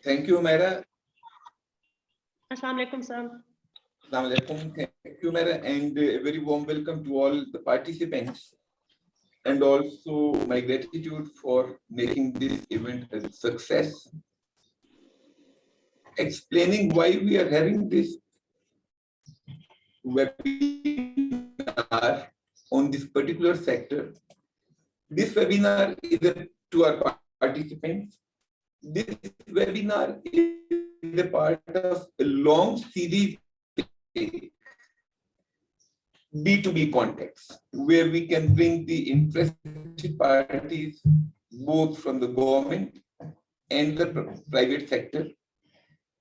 Thank you, Mera. Assalamu alaikum, sir. Assalamu alaikum. Thank you, Mera, and a very warm welcome to all the participants, and also my gratitude for making this event a success. Explaining why we are having this webinar on this particular sector. This webinar is to our participants. This webinar is a part of a long series B2B context, where we can bring the interested parties, both from the government and the private sector,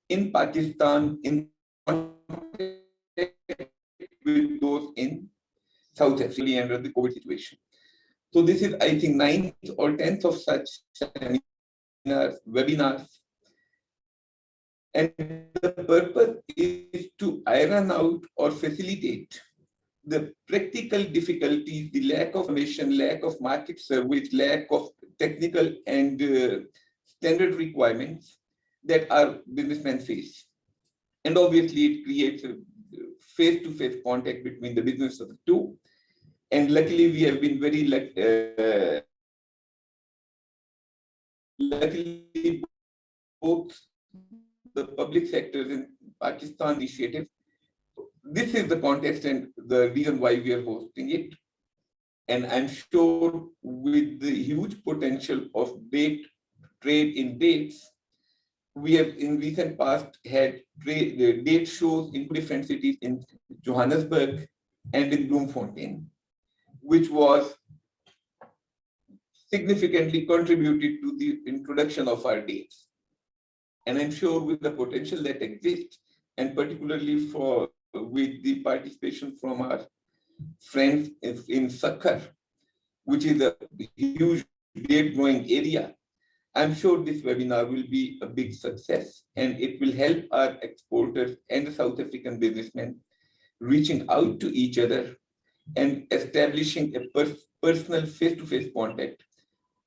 in Pakistan, in contact with those in South Africa under the COVID situation. So this is, I think, 9th or 10th of such webinars. And the purpose is to iron out or facilitate the practical difficulties, the lack of information, lack of market service, lack of technical and standard requirements that our businessmen face. And obviously, it creates a face-to-face contact between the business of the two. And luckily, we have been very luckily both the public sectors in Pakistan initiative. This is the context and the reason why we are hosting it. And I'm sure with the huge potential of trade in dates, we have in recent past had date shows in different cities in Johannesburg and in Bloemfontein, which was significantly contributed to the introduction of our dates. And I'm sure with the potential that exists, and particularly with the participation from our friends in Sakhar, which is a huge date growing area, I'm sure this webinar will be a big success, and it will help our exporters and the South African businessmen reaching out to each other and establishing a personal face-to-face contact,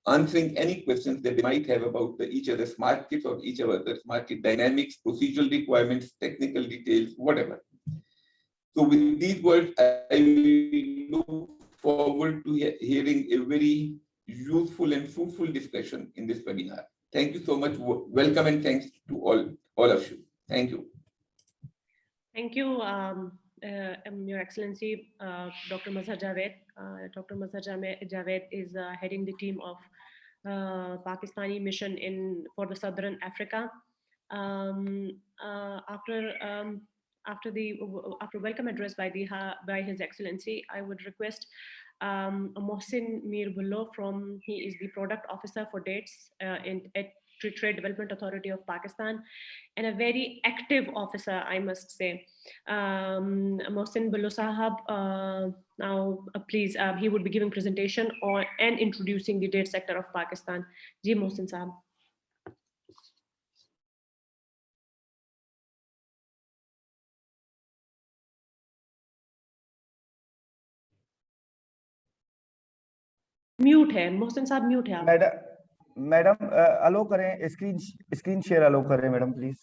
answering any questions that they might have about each other's markets or each other's market dynamics, procedural requirements, technical details, whatever. So with these words, I look forward to hearing a very useful and fruitful discussion in this webinar. Thank you so much. Welcome and thanks to all of you. Thank you. Thank you, Your Excellency, Dr. Mazhar Javed. Dr. Mazhar Javed is heading the team of Pakistani mission for the Southern Africa. After welcome address by His Excellency, I would request Mohsin Mir Bullo he is the product officer for dates at Trade Development Authority of Pakistan, and a very active officer, I must say. Mohsin Bullo Sahab, now please, he would be giving presentation and introducing the date sector of Pakistan. Ji Mohsin Sahab. Mute है मोहसिन साहब, mute है आप। Madam अलो करें, screen share अलो करें madam please.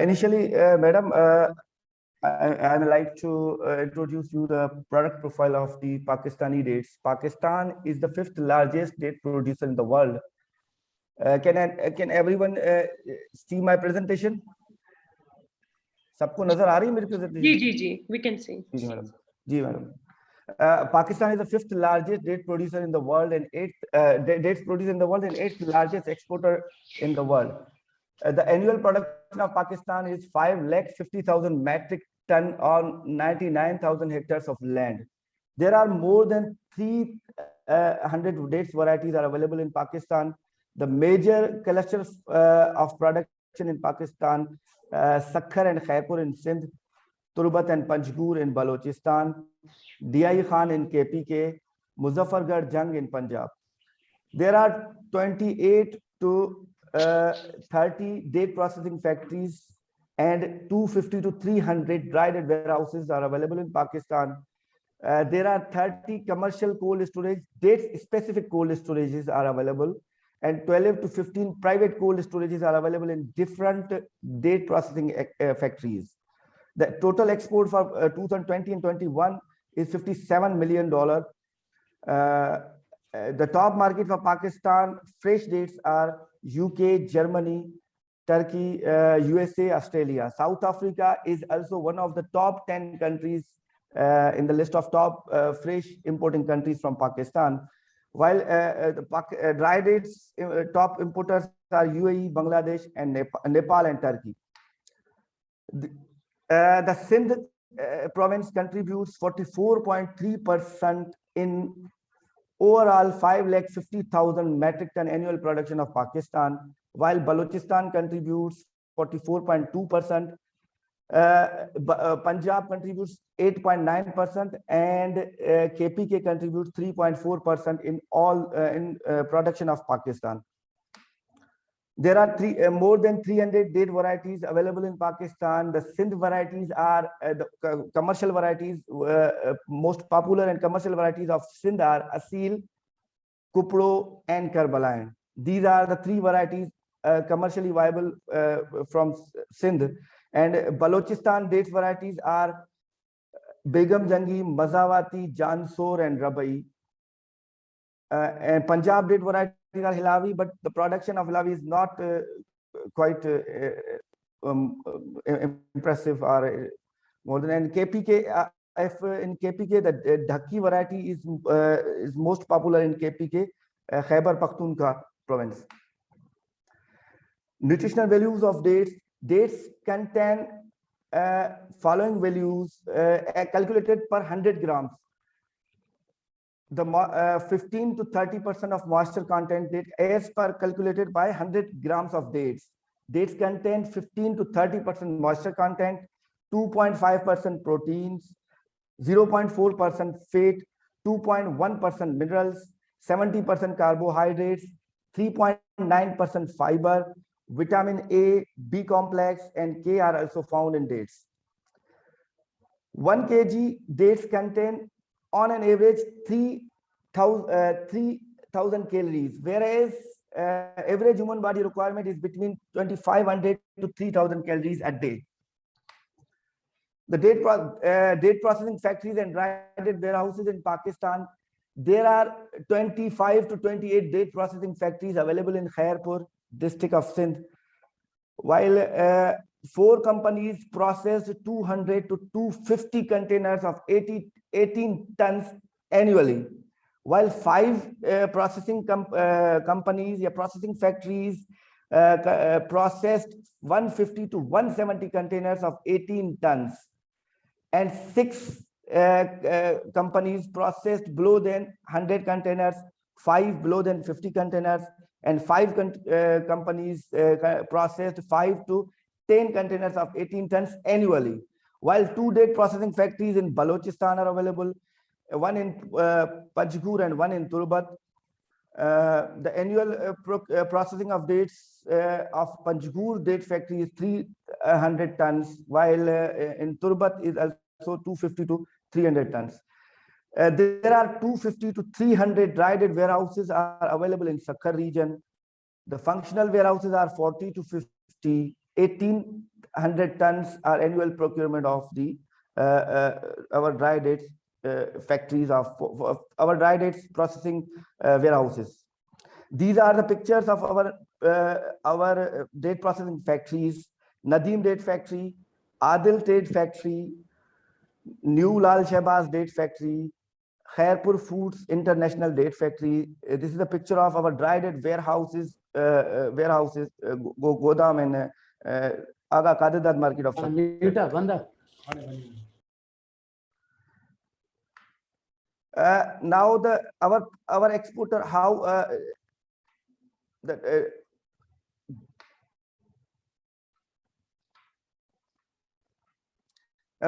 Initially, Madam, I would like to introduce you the product profile of the Pakistani dates. Pakistan is the 5th largest date producer in the world. Can everyone see my presentation? सबको नजर आ रही है मेरी presentation? जी, we can see. जी madam. Pakistan is the 5th largest date producer in the world and 8th largest exporter in the world. The annual production of Pakistan is 5,50,000 metric ton on 99,000 hectares of land. There are more than 3 100 dates varieties are available in Pakistan. The major clusters of production in Pakistan, Sakhar and Khairpur in Sindh, Turbat and Panjgur in Balochistan, Diyai Khan in KPK, Muzaffargarh Jang in Punjab. There are 28 to 30 date processing factories and 250 to 300 dry date warehouses are available in Pakistan. There are 30 commercial cold storage, date-specific cold storages are available, and 12 to 15 private cold storages are available in different date processing factories. The total export for 2020 and 21 is $57 million. The top market for Pakistan fresh dates are UK, Germany, Turkey, USA, Australia. South Africa is also one of the top 10 countries in the list of top fresh importing countries from Pakistan. While the dry dates top importers are UAE, Bangladesh, and Nepal and Turkey. The Sindh province contributes 44.3% in overall 550,000 metric ton annual production of Pakistan, while Balochistan contributes 44.2%. Punjab contributes 8.9% and KPK contributes 3.4% in all production of Pakistan. There are more than 300 date varieties available in Pakistan. The Sindh varieties are the commercial varieties. Most popular and commercial varieties of Sindh are Asil, Kupro, and Karbalayan. These are the three varieties commercially viable from Sindh. And Balochistan dates varieties are Begum Jangi, Mazawati, Jansor, and Rabai. And Punjab date varieties are Hilavi, but the production of Hilavi is not quite impressive or more than. And KPK, if in KPK the Dhaki variety is most popular in KPK, Khyber Pakhtunkhwa province. Nutritional values of dates. Dates contain following values calculated per 100 grams. The 15 to 30% of moisture content date as per calculated by 100 grams of dates. Dates contain 15 to 30% moisture content, 2.5% proteins, 0.4% fat, 2.1% minerals, 70% carbohydrates, 3.9% fiber, vitamin A, B complex, and K are also found in dates. 1 kg dates contain on an average 3,000 calories, whereas average human body requirement is between 2,500 to 3,000 calories a day. The date processing factories and dry date warehouses in Pakistan, there are 25 to 28 date processing factories available in Khairpur, district of Sindh, while 4 companies processed 200 to 250 containers of 18 tons annually, while 5 processing companies, processing factories processed 150 to 170 containers of 18 tons, and 6 companies processed below than 100 containers, 5 below than 50 containers, and 5 companies processed 5 to 10 containers of 18 tons annually, while 2 date processing factories in Balochistan are available, one in Panjgur and one in Turbat. The annual processing of dates of Panjgur date factory is 300 tons, while in Turbat is also 250 to 300 tons. There are 250 to 300 dry date warehouses are available in Sakhar region. The functional warehouses are 40 to 50, 1,800 tons are annual procurement of the our dry dates factories of our dry dates processing warehouses. These are the pictures of our date processing factories: Nadeem Date Factory, Adil Date Factory, New Lal Shehbaz Date Factory, Khairpur Foods International Date Factory. This is a picture of our dry date warehouses, Godam and Aga Kadidad market of Sakhar. Now our exporter, how the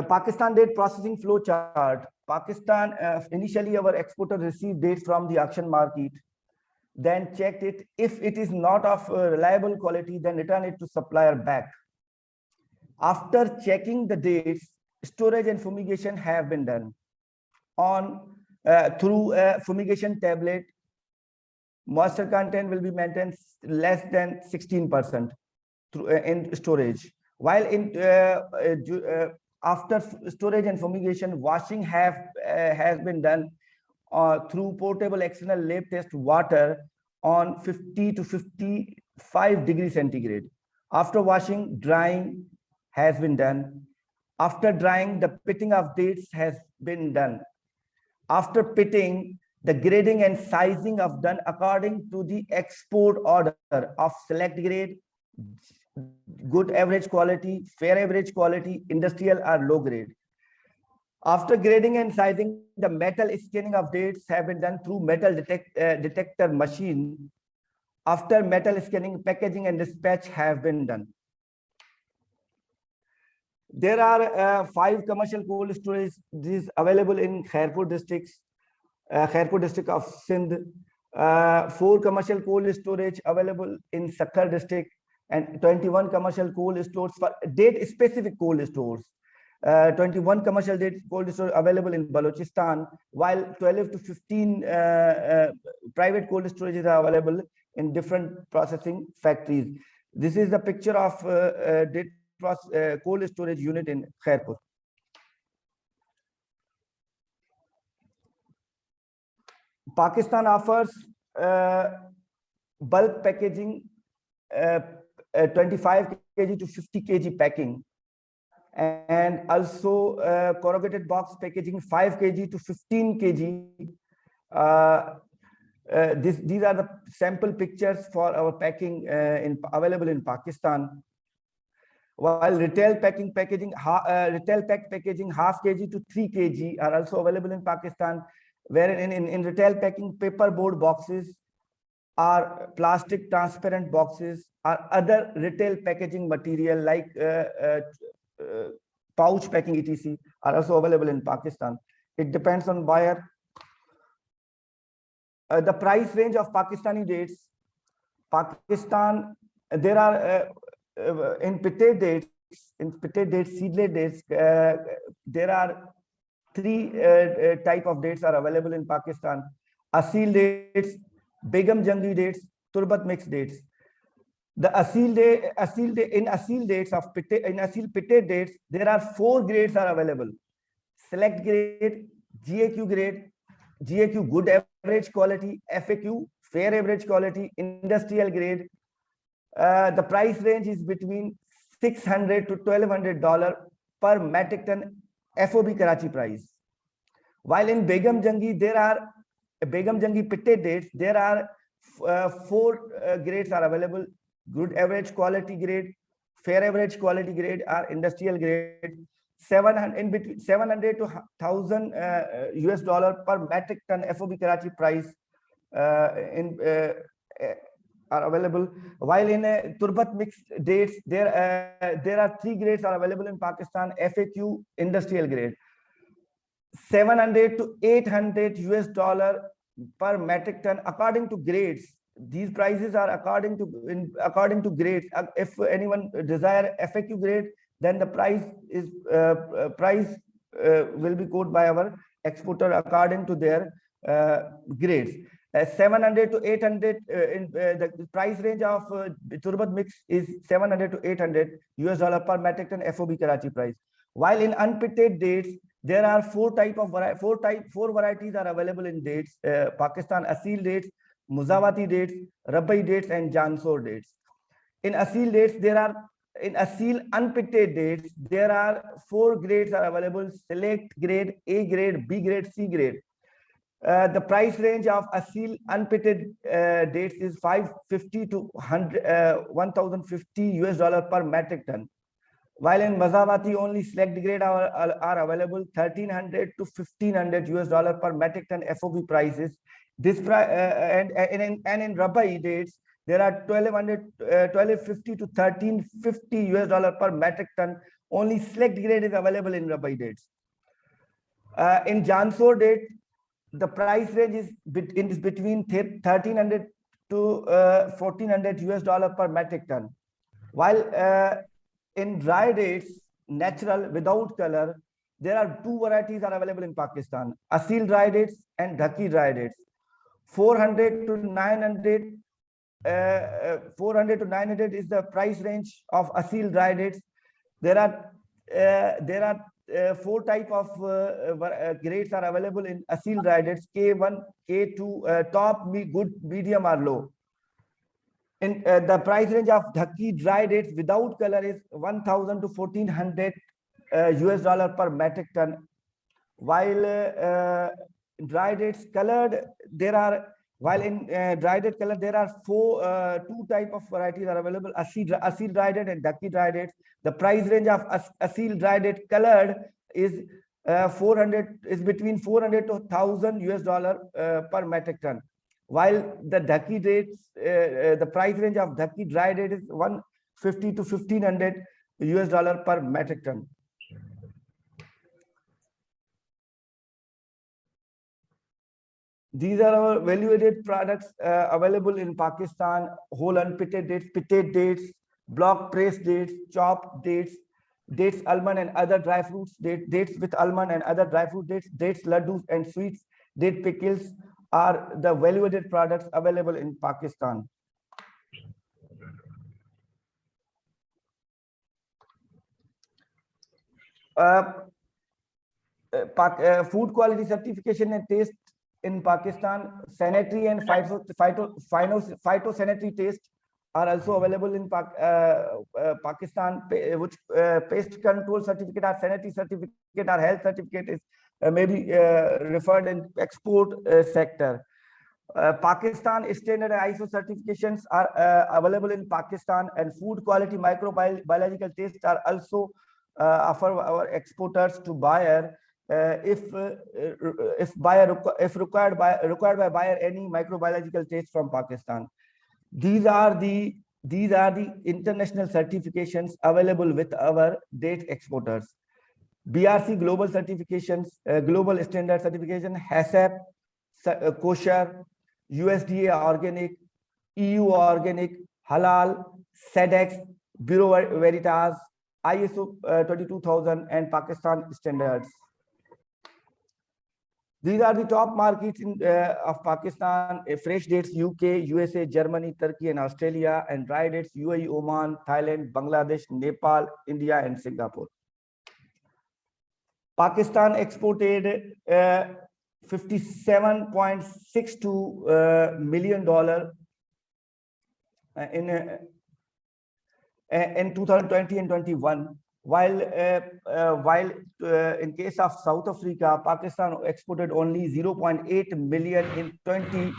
Pakistan date processing flow chart. Pakistan, initially our exporter received dates from the auction market, then checked it. If it is not of reliable quality, then return it to supplier back. After checking the dates, storage and fumigation have been done on through a fumigation tablet. Moisture content will be maintained less than 16% through in storage. While in after storage and fumigation, washing has been done through portable external lab test water on 50 to 55 degrees centigrade. After washing, drying has been done. After drying, the pitting of dates has been done. After pitting, the grading and sizing of done according to the export order of select grade, good average quality, fair average quality, industrial or low grade. After grading and sizing, the metal scanning of dates have been done through metal detector machine. After metal scanning, packaging and dispatch have been done. There are 5 commercial cold storage available in Khairpur district of Sindh, 4 commercial cold storage available in Sakkar district, and 21 commercial cold stores for date specific cold stores. 21 commercial date cold stores available in Balochistan, while 12 to 15 private cold storages are available in different processing factories. This is the picture of date cold storage unit in Khairpur. Pakistan offers bulk packaging, 25 kg to 50 kg packing, and also corrugated box packaging 5 kg to 15 kg. These are the sample pictures for our packing available in Pakistan. While retail packaging retail pack packaging half kg to 3 kg are also available in Pakistan, wherein in retail packing paper board boxes or plastic transparent boxes or other retail packaging material like pouch packing etc are also available in Pakistan. It depends on buyer. The price range of Pakistani dates. Pakistan, there are in pitted dates, seedless dates, there are 3 type of dates are available in Pakistan: Asil dates, Begum Jangi dates, Turbat mixed dates. The Asil dates of pitted dates, there are 4 grades are available: select grade, GAQ grade, GAQ good average quality, FAQ fair average quality, industrial grade. The price range is between $600 to $1,200 per metric ton FOB Karachi price. While in Begum Jangi, there are Begum Jangi pitted dates, there are 4 grades are available: good average quality grade, fair average quality grade, or industrial grade. 700 in between 700 to $1,000 US dollar per metric ton FOB Karachi price are available. While in Turbat mixed dates, there are 3 grades are available in Pakistan: FAQ, industrial grade. 700 to 800 US dollar per metric ton according to grades. These prices are according to grades. If anyone desire FAQ grade, then the price is will be quoted by our exporter according to their grades. 700 to 800 the price range of Turbat mix is 700 to 800 US dollar per metric ton FOB Karachi price. While in unpitted dates, there are 4 varieties are available in dates: Pakistan Asil dates, Muzawati dates, Rabbi dates, and Jansor dates. In Asil dates, in Asil unpitted dates, there are 4 grades are available: select grade, A grade, B grade, C grade. The price range of Asil unpitted dates is 550 to 1,050 US dollar per metric ton. while in Mazavati only select grade are available 1300 to 1500 US dollar per metric ton FOB prices. This and in Rabai dates there are 1250 to 1350 US dollar per metric ton. Only select grade is available in Rabai dates. In Jansor date, the price range is between 1300 to 1400 US dollar per metric ton. While in dry dates, natural without color, there are two varieties are available in Pakistan: Asil dry dates and Dhaki dry dates. 400 to 900 is the price range of Asil dry dates. There are four type of grades are available in Asil dry dates: K1, K2, top, good, medium, or low. In the price range of Dhaki dry dates without color is 1000 to 1400 US dollar per metric ton. While dry dates colored, while in dry date color there are two type of varieties are available: Asil dry date and Dhaki dry dates. The price range of Asil dry date colored is 400 is between 400 to 1000 US dollar per metric ton. While the Dhaki dates, the price range of Dhaki dry date is 150 to 1500 US dollar per metric ton. These are our value-added products available in Pakistan: whole unpitted dates, pitted dates, block pressed dates, chopped dates, dates almond and other dry fruits, dates with almond and other dry fruit dates laddus and sweets, date pickles are the value-added products available in Pakistan. Food quality certification and taste in Pakistan: sanitary and phytosanitary taste are also available in Pakistan, which pest control certificate or sanitary certificate or health certificate is maybe referred in export sector. Pakistan standard ISO certifications are available in Pakistan, and food quality microbiological tests are also offer our exporters to buyer if required by buyer any microbiological test from Pakistan. These are the international certifications available with our date exporters: BRC global certifications, global standard certification, HACCP, kosher, USDA organic, EU organic, halal, SEDEX, Bureau Veritas, ISO 22000 and Pakistan standards. These are the top markets of Pakistan: fresh dates UK, USA, Germany, Turkey, and Australia, and dry dates UAE, Oman, Thailand, Bangladesh, Nepal, India, and Singapore. Pakistan exported $57.62 million in 2020 and 21. While in case of South Africa, Pakistan exported only 0.8 million in 20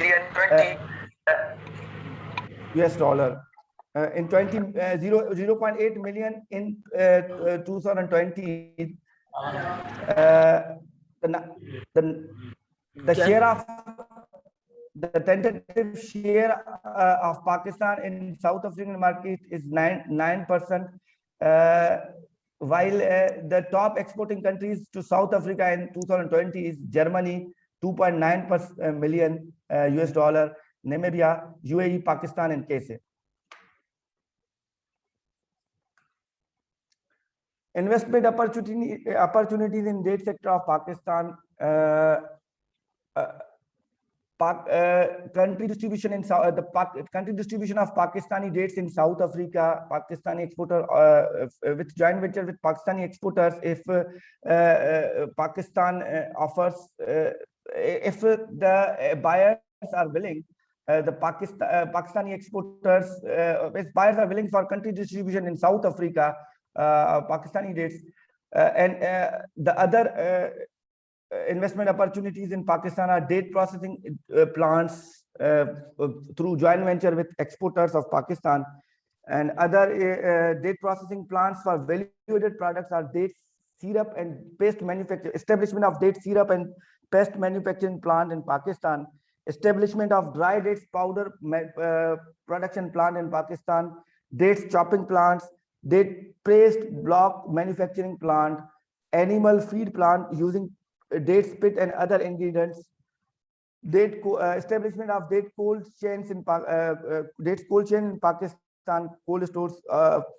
US dollar. In 0.8 million in 2020. The share of the tentative share of Pakistan in South African market is 9%. While the top exporting countries to South Africa in 2020 is Germany, 2.9 million US dollar, Namibia, UAE, Pakistan, and KSA. Investment opportunities in date sector of Pakistan. Country distribution in country distribution of Pakistani dates in South Africa. Pakistani exporter with joint venture with Pakistani exporters. If Pakistan offers, if the buyers are willing, the Pakistani exporters, if buyers are willing for country distribution in South Africa, Pakistani dates, and the other investment opportunities in Pakistan are date processing plants through joint venture with exporters of Pakistan, And other date processing plants for value-added products are date syrup and paste manufacture. Establishment of date syrup and paste manufacturing plant in Pakistan. Establishment of dry dates powder production plant in Pakistan. Dates chopping plants. Date paste block manufacturing plant. Animal feed plant using date spit and other ingredients. Establishment of date cold chains in dates cold chain in Pakistan, cold stores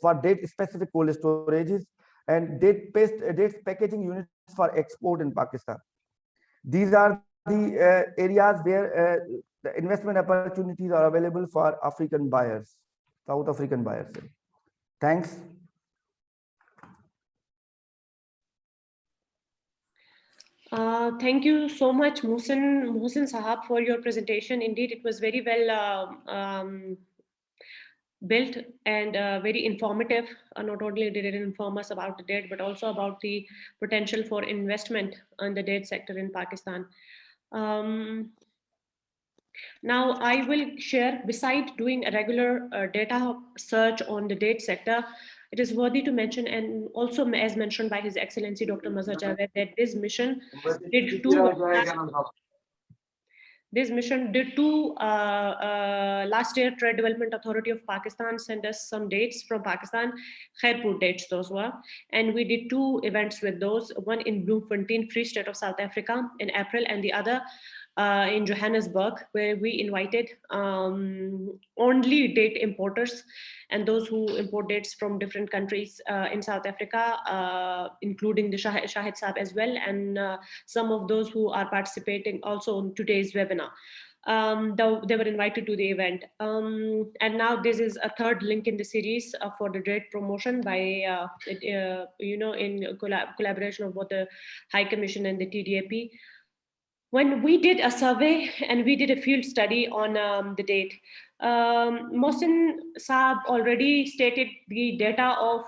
for date specific cold storages, and dates packaging units for export in Pakistan. These are the areas where the investment opportunities are available for African buyers, South African buyers. Thanks. Thank you so much, Mohsin Sahab, for your presentation. Indeed, it was very well built and very informative. Not only did it inform us about the date, but also about the potential for investment in the date sector in Pakistan. Now, I will share, beside doing a regular data search on the date sector, it is worthy to mention, and also as mentioned by His Excellency Dr. Mazhar Javed, that this mission did two last year Trade Development Authority of Pakistan sent us some dates from Pakistan, Khairpur dates those were, and we did 2 events with those, one in Bloemfontein, Free State of South Africa in April, and the other in Johannesburg, where we invited only date importers and those who import dates from different countries in South Africa, including the Shahid Saab as well, and some of those who are participating also in today's webinar. They were invited to the event. And now this is a 3rd link in the series for the date promotion by, in collaboration of both the High Commission and the TDAP. When we did a survey and we did a field study on the date, Mohsin Saab already stated the data of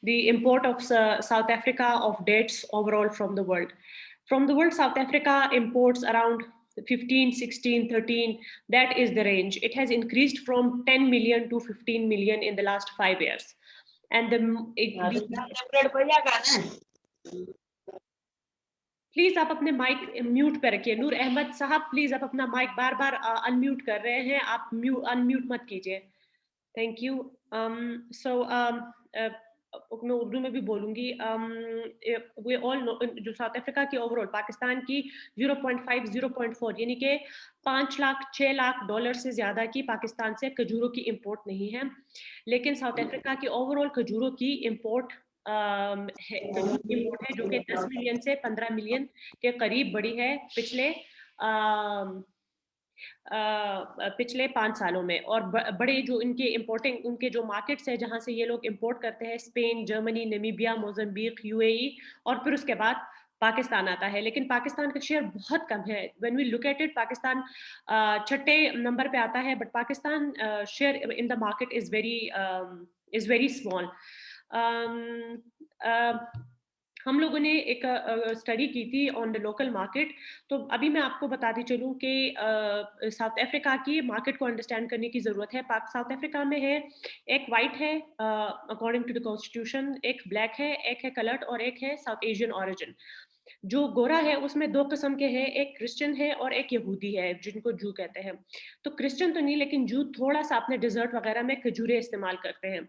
the import of South Africa of dates overall from the world. From the world, South Africa imports around 15, 16, 13, that is the range. It has increased from 10 million to 15 million in the last 5 years. And please आप अपने mic mute पे रखिए. नूर अहमद साहब, please आप अपना mic बार बार unmute कर रहे हैं, आप अनम्यूट मत कीजिए. Thank you. मैं उर्दू में भी बोलूंगी. वी ऑल नो जो साउथ अफ्रीका की ओवरऑल पाकिस्तान की 0.5 0.4 यानी कि 5 लाख 6 लाख डॉलर से ज्यादा की पाकिस्तान से खजूरों की इंपोर्ट नहीं है, लेकिन साउथ अफ्रीका की ओवरऑल खजूरों की इंपोर्ट इंपोर्ट है जो कि 10 मिलियन से 15 मिलियन के करीब बढ़ी है पिछले 5 सालों में. और बड़े जो इनके इंपोर्टिंग उनके जो मार्केट्स है जहां से ये लोग इंपोर्ट करते हैं, Spain, Germany, Namibia, Mozambique, UAE, और फिर उसके बाद पाकिस्तान आता है. लेकिन पाकिस्तान का शेयर बहुत कम है. When we look at it, Pakistan 6ठे नंबर पे आता है, but Pakistan share in the market is very small. हम लोगों ने एक स्टडी की थी ऑन द लोकल मार्केट. तो अभी मैं आपको बताती चलूं कि साउथ अफ्रीका की मार्केट को अंडरस्टैंड करने की ज़रूरत है. साउथ अफ्रीका में है, एक वाइट है अकॉर्डिंग टू द कॉन्स्टिट्यूशन, एक ब्लैक है, एक है कलर्ड, और एक है साउथ एशियन ऑरिजिन. जो गोरा है उसमें 2 किस्म के हैं, एक क्रिश्चियन है और एक यहूदी है जिनको जू कहते हैं. तो क्रिश्चियन तो नहीं, लेकिन जू थोड़ा सा अपने डिजर्ट वगैरह में खजूरें इस्तेमाल करते हैं.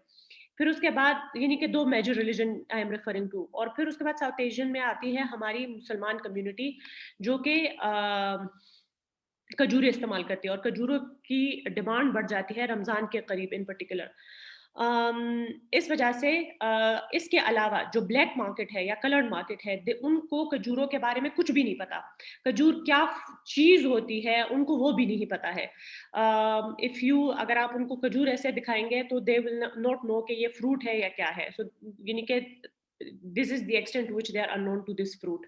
फिर उसके बाद यानी कि 2 major religion I am referring to. और फिर उसके बाद साउथ एशियन में आती है हमारी मुसलमान कम्युनिटी जो कि खजूरें इस्तेमाल करती है, और खजूरों की डिमांड बढ़ जाती है रमज़ान के करीब इन पर्टिकुलर. इस वजह से इसके अलावा जो ब्लैक मार्केट है या कलर्ड मार्केट है, उनको खजूरों के बारे में कुछ भी नहीं पता. खजूर क्या चीज़ होती है उनको वो भी नहीं पता है. अगर आप उनको खजूर ऐसे दिखाएंगे तो दे विल नॉट नो कि ये फ्रूट है या क्या है. सो यानी कि this is the extent which they are unknown to this fruit.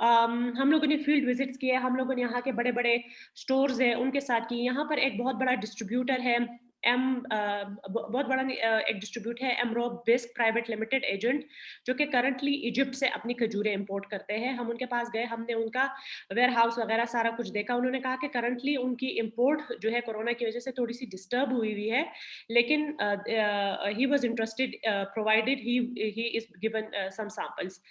हम लोगों ने फील्ड विजिट्स किए, हम लोगों ने यहाँ के बड़े बड़े स्टोर्स हैं उनके साथ की. यहाँ पर एक बहुत बड़ा डिस्ट्रीब्यूटर है बहुत बड़ा एक डिस्ट्रीब्यूट है एमरो बिस्क प्राइवेट लिमिटेड एजेंट, जो कि करंटली इजिप्ट से अपनी खजूरें इंपोर्ट करते हैं। हम उनके पास गए, हमने उनका वेयर हाउस वगैरह सारा कुछ देखा। उन्होंने कहा कि करंटली उनकी इंपोर्ट जो है कोरोना की वजह से थोड़ी सी डिस्टर्ब हुई हुई है, लेकिन he was interested provided he is given some samples.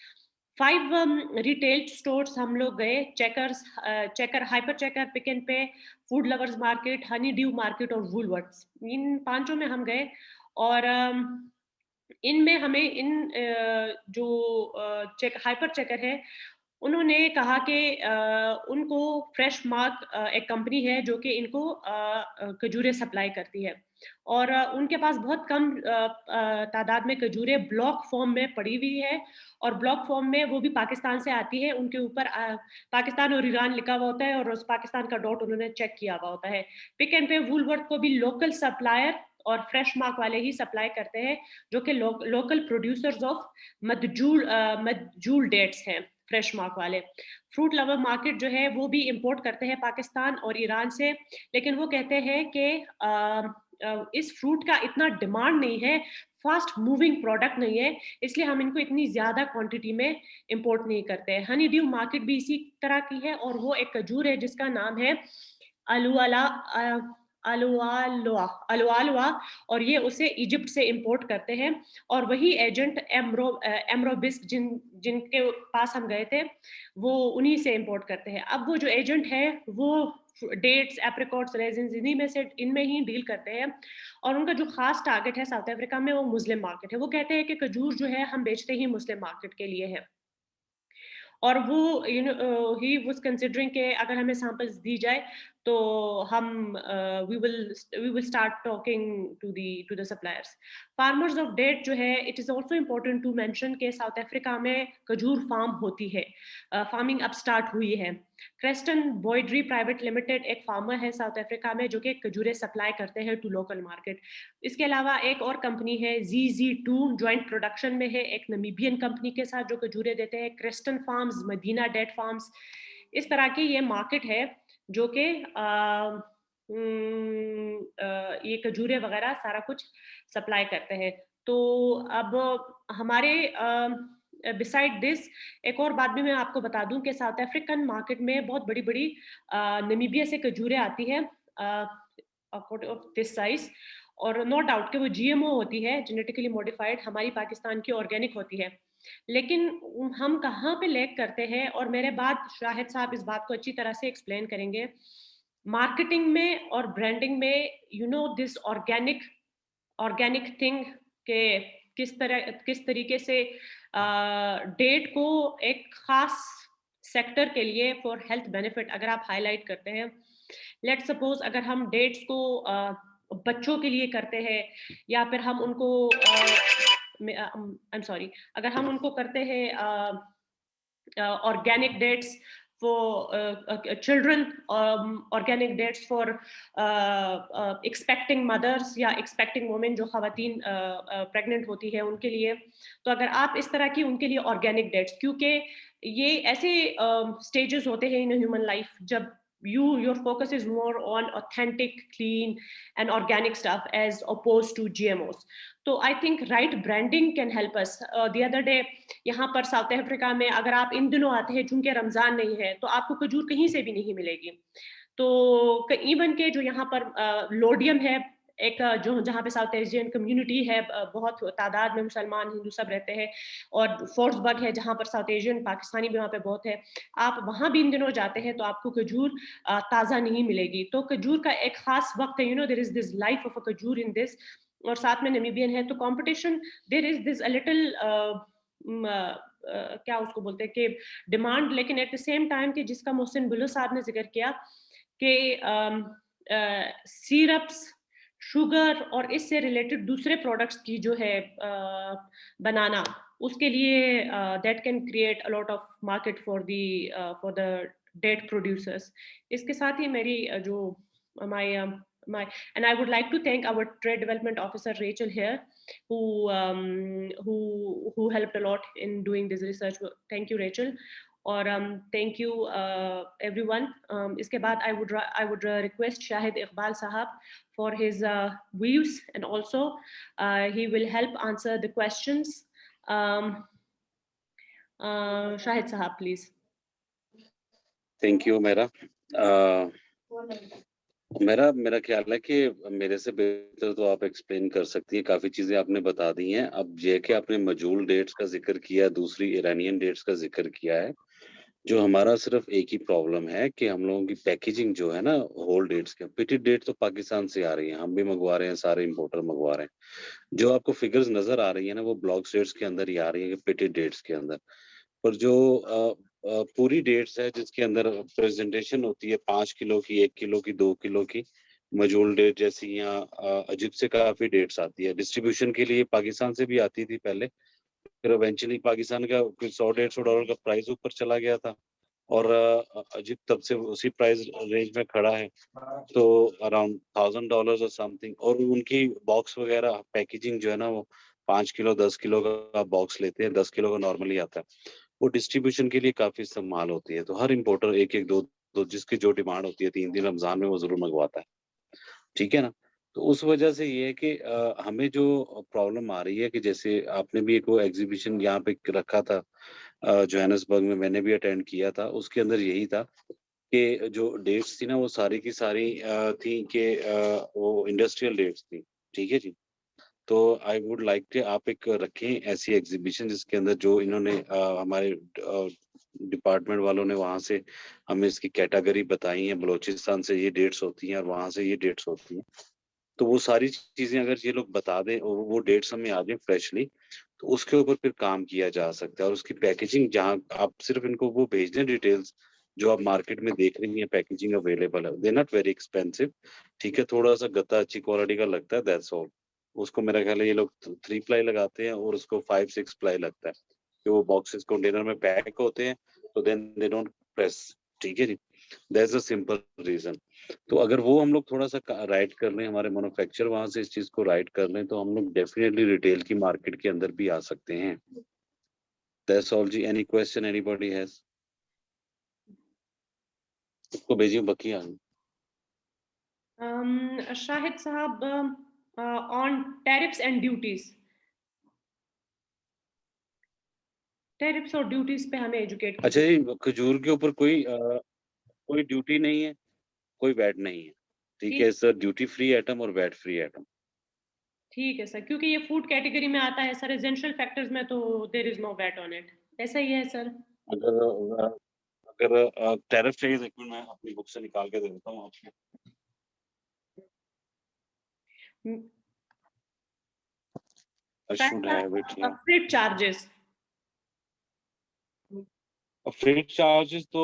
5 retail stores हम लोग गए, Checkers, Hyper Checkers, Pick and Pay, Food Lovers Market, Honeydew market और वूलवर्ट्स। इन 5 में हम गए और इनमें हमें जो हाइपर चेकर है, उन्होंने कहा कि उनको फ्रेश मार्क एक कंपनी है जो कि इनको खजूरें सप्लाई करती है, और उनके पास बहुत कम तादाद में खजूरें ब्लॉक फॉर्म में पड़ी हुई है, और ब्लॉक फॉर्म में वो भी पाकिस्तान से आती है। उनके ऊपर पाकिस्तान और ईरान लिखा हुआ होता है और उस पाकिस्तान का डॉट उन्होंने चेक किया हुआ होता है। पिक एंड पे वूलवर्थ को भी लोकल सप्लायर और फ्रेश मार्क वाले ही सप्लाई करते हैं, जो कि लोकल प्रोड्यूसर्स ऑफ मजजूल डेट्स हैं, फ्रेश मार्क वाले। फ्रूट लवर मार्केट जो है वो भी इंपोर्ट करते हैं पाकिस्तान और ईरान से, लेकिन वो कहते हैं कि इस फ्रूट का इतना डिमांड नहीं है, फास्ट मूविंग प्रोडक्ट नहीं है, इसलिए हम इनको इतनी ज्यादा क्वांटिटी में इंपोर्ट नहीं करते हैं। हनी ड्यू मार्केट भी इसी तरह की है, और वो एक खजूर है जिसका नाम है अलुआलुआ, और ये उसे इजिप्ट से इंपोर्ट करते हैं। और वही एजेंट एमरोबिस्क जिनके पास हम गए थे, वो उन्हीं से इंपोर्ट करते हैं। अब वो जो एजेंट है वो डेट्स, एप्रिकॉट्स, रेजिन्स इनमें ही डील करते हैं, और उनका जो खास टारगेट है साउथ अफ्रीका में वो मुस्लिम मार्केट है। वो कहते हैं कि खजूर जो है हम बेचते ही मुस्लिम मार्केट के लिए है, और वो ही वाज कंसीडरिंग कि अगर हमें सैंपल्स दी जाए तो हम we will start talking to the suppliers. Farmers of date जो है, it is also important to mention के साउथ अफ्रीका में खजूर फार्म होती है, फार्मिंग अब स्टार्ट हुई है। क्रेस्टन बॉयड्री प्राइवेट लिमिटेड एक फार्मर है साउथ अफ्रीका में जो कि खजूरें सप्लाई करते हैं टू लोकल मार्केट। इसके अलावा एक और कंपनी है ZZ2, ज्वाइंट प्रोडक्शन में है एक नमीबियन कंपनी के साथ, जो खजूरें देते हैं। क्रेस्टन फार्म्स, मदीना डेट फार्म्स, इस तरह की ये मार्केट है जो कि ये खजूरें वगैरह सारा कुछ सप्लाई करते हैं। तो अब हमारे बिसाइड दिस एक और बात भी मैं आपको बता दूं कि साउथ अफ्रीकन मार्केट में बहुत बड़ी बड़ी नमीबिया से खजूरें आती है ऑफ दिस साइज, और नो डाउट कि वो GMO होती है, जेनेटिकली मॉडिफाइड, हमारी पाकिस्तान की ऑर्गेनिक होती है। लेकिन हम कहाँ पे लैग करते हैं, और मेरे बाद शाहिद साहब इस बात को अच्छी तरह से एक्सप्लेन करेंगे, मार्केटिंग में और ब्रांडिंग में, you know this organic thing के किस तरीके से डेट को एक खास सेक्टर के लिए फॉर हेल्थ बेनिफिट अगर आप हाईलाइट करते हैं। लेट्स सपोज अगर हम डेट्स को बच्चों के लिए करते हैं, या फिर हम उनको आई एम सॉरी, अगर हम उनको करते हैं organic dates for children, organic dates for expecting mothers या expecting women जो खवातीन pregnant होती है उनके लिए, तो अगर आप इस तरह की उनके लिए organic dates, क्योंकि ये ऐसे stages होते हैं in a human life जब your focus is more on authentic, clean and organic stuff as opposed to GMOs. तो I think right branding can help us. The other day यहाँ पर south Africa में अगर आप इन दिनों आते हैं, चूंकि रमजान नहीं है, तो आपको खजूर कहीं से भी नहीं मिलेगी। तो इवन के जो यहाँ पर लोडियम है, एक जो जहाँ पे साउथ एशियन कम्युनिटी है, बहुत तादाद में मुसलमान हिंदू सब रहते हैं, और फोर्ट्सबर्ग है जहाँ पर साउथ एशियन पाकिस्तानी भी वहाँ पे बहुत है, आप वहाँ भी इन दिनों जाते हैं तो आपको खजूर ताज़ा नहीं मिलेगी। तो खजूर का एक खास वक्त है, you know there is this life of a खजूर इन दिस, और साथ में नमीबियन है, तो competition there is this a little क्या उसको बोलते हैं कि डिमांड, लेकिन एट द सेम टाइम कि जिसका मोहसिन बुल्लू साहब ने जिक्र किया कि सिरप्स, शुगर और इससे रिलेटेड दूसरे प्रोडक्ट्स की जो है बनाना, उसके लिए that can create a lot of market for the date producers. इसके साथ ही मेरी जो and I would like to thank our trade development officer Rachel here, who helped a lot in doing this research. Thank you, Rachel. और thank you everyone. इसके बाद I would request Shahid Iqbal Sahab for his views, and also he will help answer the questions. Shahid Sahab, please. Thank you मेरा मेरा ख्याल है कि मेरे से बेहतर तो आप एक्सप्लेन कर सकती हैं, काफी चीजें आपने बता दी हैं। अब ये कि आपने मजूल डेट्स का जिक्र किया, दूसरी ईरानियन डेट्स का जिक्र किया है। जो हमारा सिर्फ एक ही प्रॉब्लम है कि हम लोगों की पैकेजिंग जो है ना होल डेट्स के, पिटेड डेट तो पाकिस्तान से आ रही है, हम भी मंगवा रहे हैं, सारे इंपोर्टर मंगवा रहे हैं। जो आपको फिगर्स नजर आ रही है ना वो ब्लॉक डेट्स के अंदर ही आ रही है कि पिटेड डेट्स के अंदर, पर जो पूरी डेट्स है जिसके अंदर प्रेजेंटेशन होती है 5 किलो की, 1 किलो की, 2 किलो की, मजूल डेट जैसी यहाँ अजीब से काफी डेट्स आती है। डिस्ट्रीब्यूशन के लिए पाकिस्तान से भी आती थी पहले, फिर इवेंचुअली पाकिस्तान का $100-150 का प्राइस ऊपर चला गया था और अजीब तब से उसी प्राइस रेंज में खड़ा है, तो अराउंड $1000 और समथिंग। और उनकी बॉक्स वगैरह पैकेजिंग जो है ना वो 5 किलो 10 किलो का बॉक्स लेते हैं, 10 किलो का नॉर्मली आता है। वो डिस्ट्रीब्यूशन के लिए काफी इस्तेमाल होती है, तो हर इंपोर्टर एक एक दो दो जिसकी जो डिमांड होती है 3 दिन रमजान में वो जरूर मंगवाता है, ठीक है ना। तो उस वजह से ये है कि हमें जो प्रॉब्लम आ रही है कि जैसे आपने भी एक वो एग्जीबिशन यहाँ पे रखा था जोहानिसबर्ग में, मैंने भी अटेंड किया था, उसके अंदर यही था कि जो डेट्स थी ना वो सारी की सारी थी कि वो इंडस्ट्रियल डेट्स थी, ठीक है जी। तो आई वुड लाइक कि आप एक रखें ऐसी एग्जीबिशन जिसके अंदर जो इन्होंने हमारे डिपार्टमेंट वालों ने वहां से हमें इसकी कैटेगरी बताई है, बलोचिस्तान से ये डेट्स होती हैं और वहां से ये डेट्स होती हैं, तो वो सारी चीजें अगर ये लोग बता दें और वो डेट्स हमें आ जाए फ्रेशली, तो उसके ऊपर फिर काम किया जा सकता है। और उसकी पैकेजिंग जहाँ आप सिर्फ इनको वो भेज दें डिटेल्स जो आप मार्केट में देख रही हैं, पैकेजिंग अवेलेबल है, दे नॉट वेरी एक्सपेंसिव, ठीक है, थोड़ा सा गत्ता अच्छी क्वालिटी का लगता है, दैट्स ऑल। उसको मेरा ख्याल है ये लोग 3 प्लाई लगाते हैं और उसको 5-6 प्लाई लगता है कि वो बॉक्सेस कंटेनर में पैक होते हैं, तो देन दे डोंट प्रेस, ठीक है जी, दैट्स अ सिंपल रीजन। तो अगर वो हम लोग थोड़ा सा राइट कर लें, हमारे मैन्युफैक्चर वहां से इस चीज को राइट कर लें, तो हम लोग डेफिनेटली रिटेल की मार्केट के अंदर भी आ सकते हैं। दैट्स ऑल जी। Any question anybody has? उसको भेजिए बकिया। Shahid Sahab, on tariffs and duties. Tariffs और ड्यूटीज पे हमें एजुकेट अच्छा जी, खजूर के ऊपर कोई ड्यूटी नहीं है, कोई वैट नहीं है, ठीक है सर, ड्यूटी फ्री आइटम और वैट फ्री आइटम। ठीक है सर, क्योंकि ये फूड कैटेगरी में आता है सर, एसेंशियल फैक्टर्स में तो there is no VAT on it, ऐसा ही है सर। अगर अगर टैरिफ चाहिए तो एक मिनट मैं अपनी बुक से निकाल के दे देता हूँ आपको। I should have it here. Freight charges, freight charges तो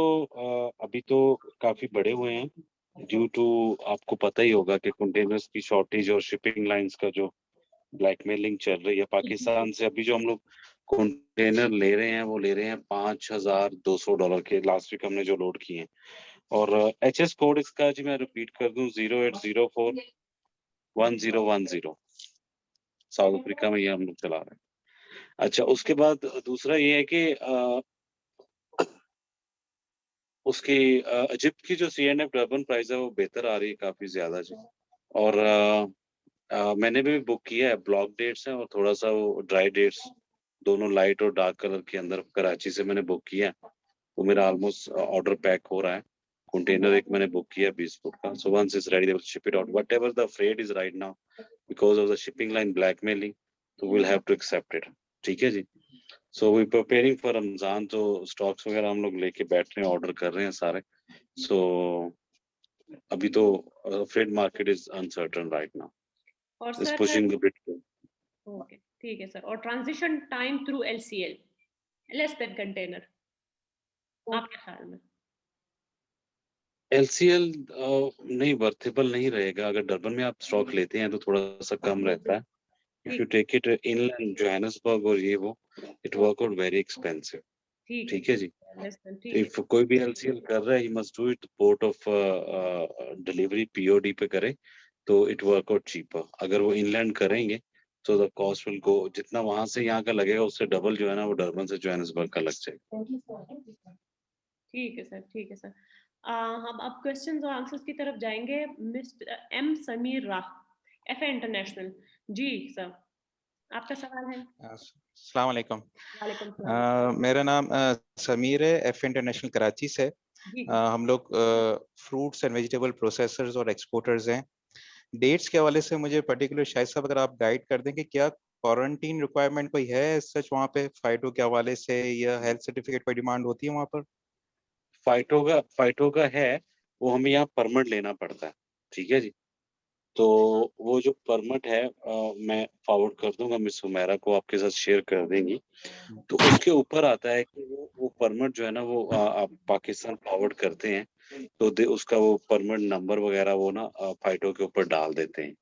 अभी तो काफी बढ़े हुए हैं ड्यू टू, आपको पता ही होगा कि कंटेनर्स की शॉर्टेज और शिपिंग लाइंस का जो ब्लैकमेलिंग चल रही है पाकिस्तान से। अभी जो हम लोग कंटेनर ले रहे हैं वो ले रहे हैं $5200 के, लास्ट वीक हमने जो लोड किए हैं। और HS कोड इसका जी मैं रिपीट कर दूं 08041010, साउथ अफ्रीका में ये हम लोग चला रहे हैं। अच्छा, उसके बाद दूसरा ये है कि उसकी इजिप्ट की जो CNF डर्बन प्राइस है वो बेहतर आ रही है काफी ज्यादा जी। और मैंने भी बुक किया है, ब्लॉक डेट्स है और थोड़ा सा वो ड्राई डेट्स, दोनों लाइट और डार्क कलर के अंदर कराची से मैंने बुक किया है। वो मेरा ऑलमोस्ट ऑर्डर पैक हो रहा है। कंटेनर एक मैंने बुक किया 20 फुट का, so once is ready they will ship it out, whatever the freight is right now because of the shipping line blackmailing, तो will have to accept it, ठीक है जी। So we preparing for Ramzan, तो stocks वगैरह हम लोग लेके बैठ रहे हैं, ऑर्डर कर रहे हैं सारे। सो अभी तो freight market is uncertain right now, और is sir pushing the bit. Okay ठीक है सर, और transition time through LCL less than container, आपके ख्याल में? LCL नहीं, वर्थेबल नहीं रहेगा। अगर डरबन में आप स्टॉक लेते हैं तो थोड़ा सा कम रहता है। If you take it inland Johannesburg और ये वो, it work out very expensive, ठीक है जी। इफ कोई भी LCL कर रहा है, he must do it port of delivery POD पे करे, तो इट वर्क आउट चीपर। अगर वो इनलैंड करेंगे तो द कॉस्ट विल गो, जितना वहां से यहाँ का लगेगा उससे डबल जो है ना वो डरबन से जोहानिसबर्ग का लग जाएगा। ठीक है सर, ठीक है सर। हम अब क्वेश्चंस और आंसर्स की तरफ जाएंगे। मिस्टर एम समीर राह, एफए इंटरनेशनल। जी सर, आपका सवाल है। अस्सलाम वालेकुम। वालेकुम सलाम। मेरा नाम समीर है, एफ इंटरनेशनल कराची से। जी हम लोग फ्रूट्स एंड वेजिटेबल प्रोसेसर्स और एक्सपोर्टर्स हैं। डेट्स के हवाले से मुझे पर्टिकुलर शायद साहब अगर आप गाइड कर दें कि क्या क्वारंटीन रिक्वायरमेंट कोई है सच वहाँ पे फाइटो के हवाले से, या हेल्थ सर्टिफिकेट कोई डिमांड होती है वहाँ पर? फाइटो का है, वो हमें यहाँ परमिट लेना पड़ता है। ठीक है जी। तो वो जो परमिट है मैं फॉरवर्ड कर दूंगा, मिस हुमैरा को आपके साथ शेयर कर देंगी। तो उसके ऊपर आता है कि वो परमिट जो है ना वो आप पाकिस्तान फॉरवर्ड करते हैं तो उसका वो परमिट नंबर वगैरह वो ना फाइटो के ऊपर डाल देते हैं।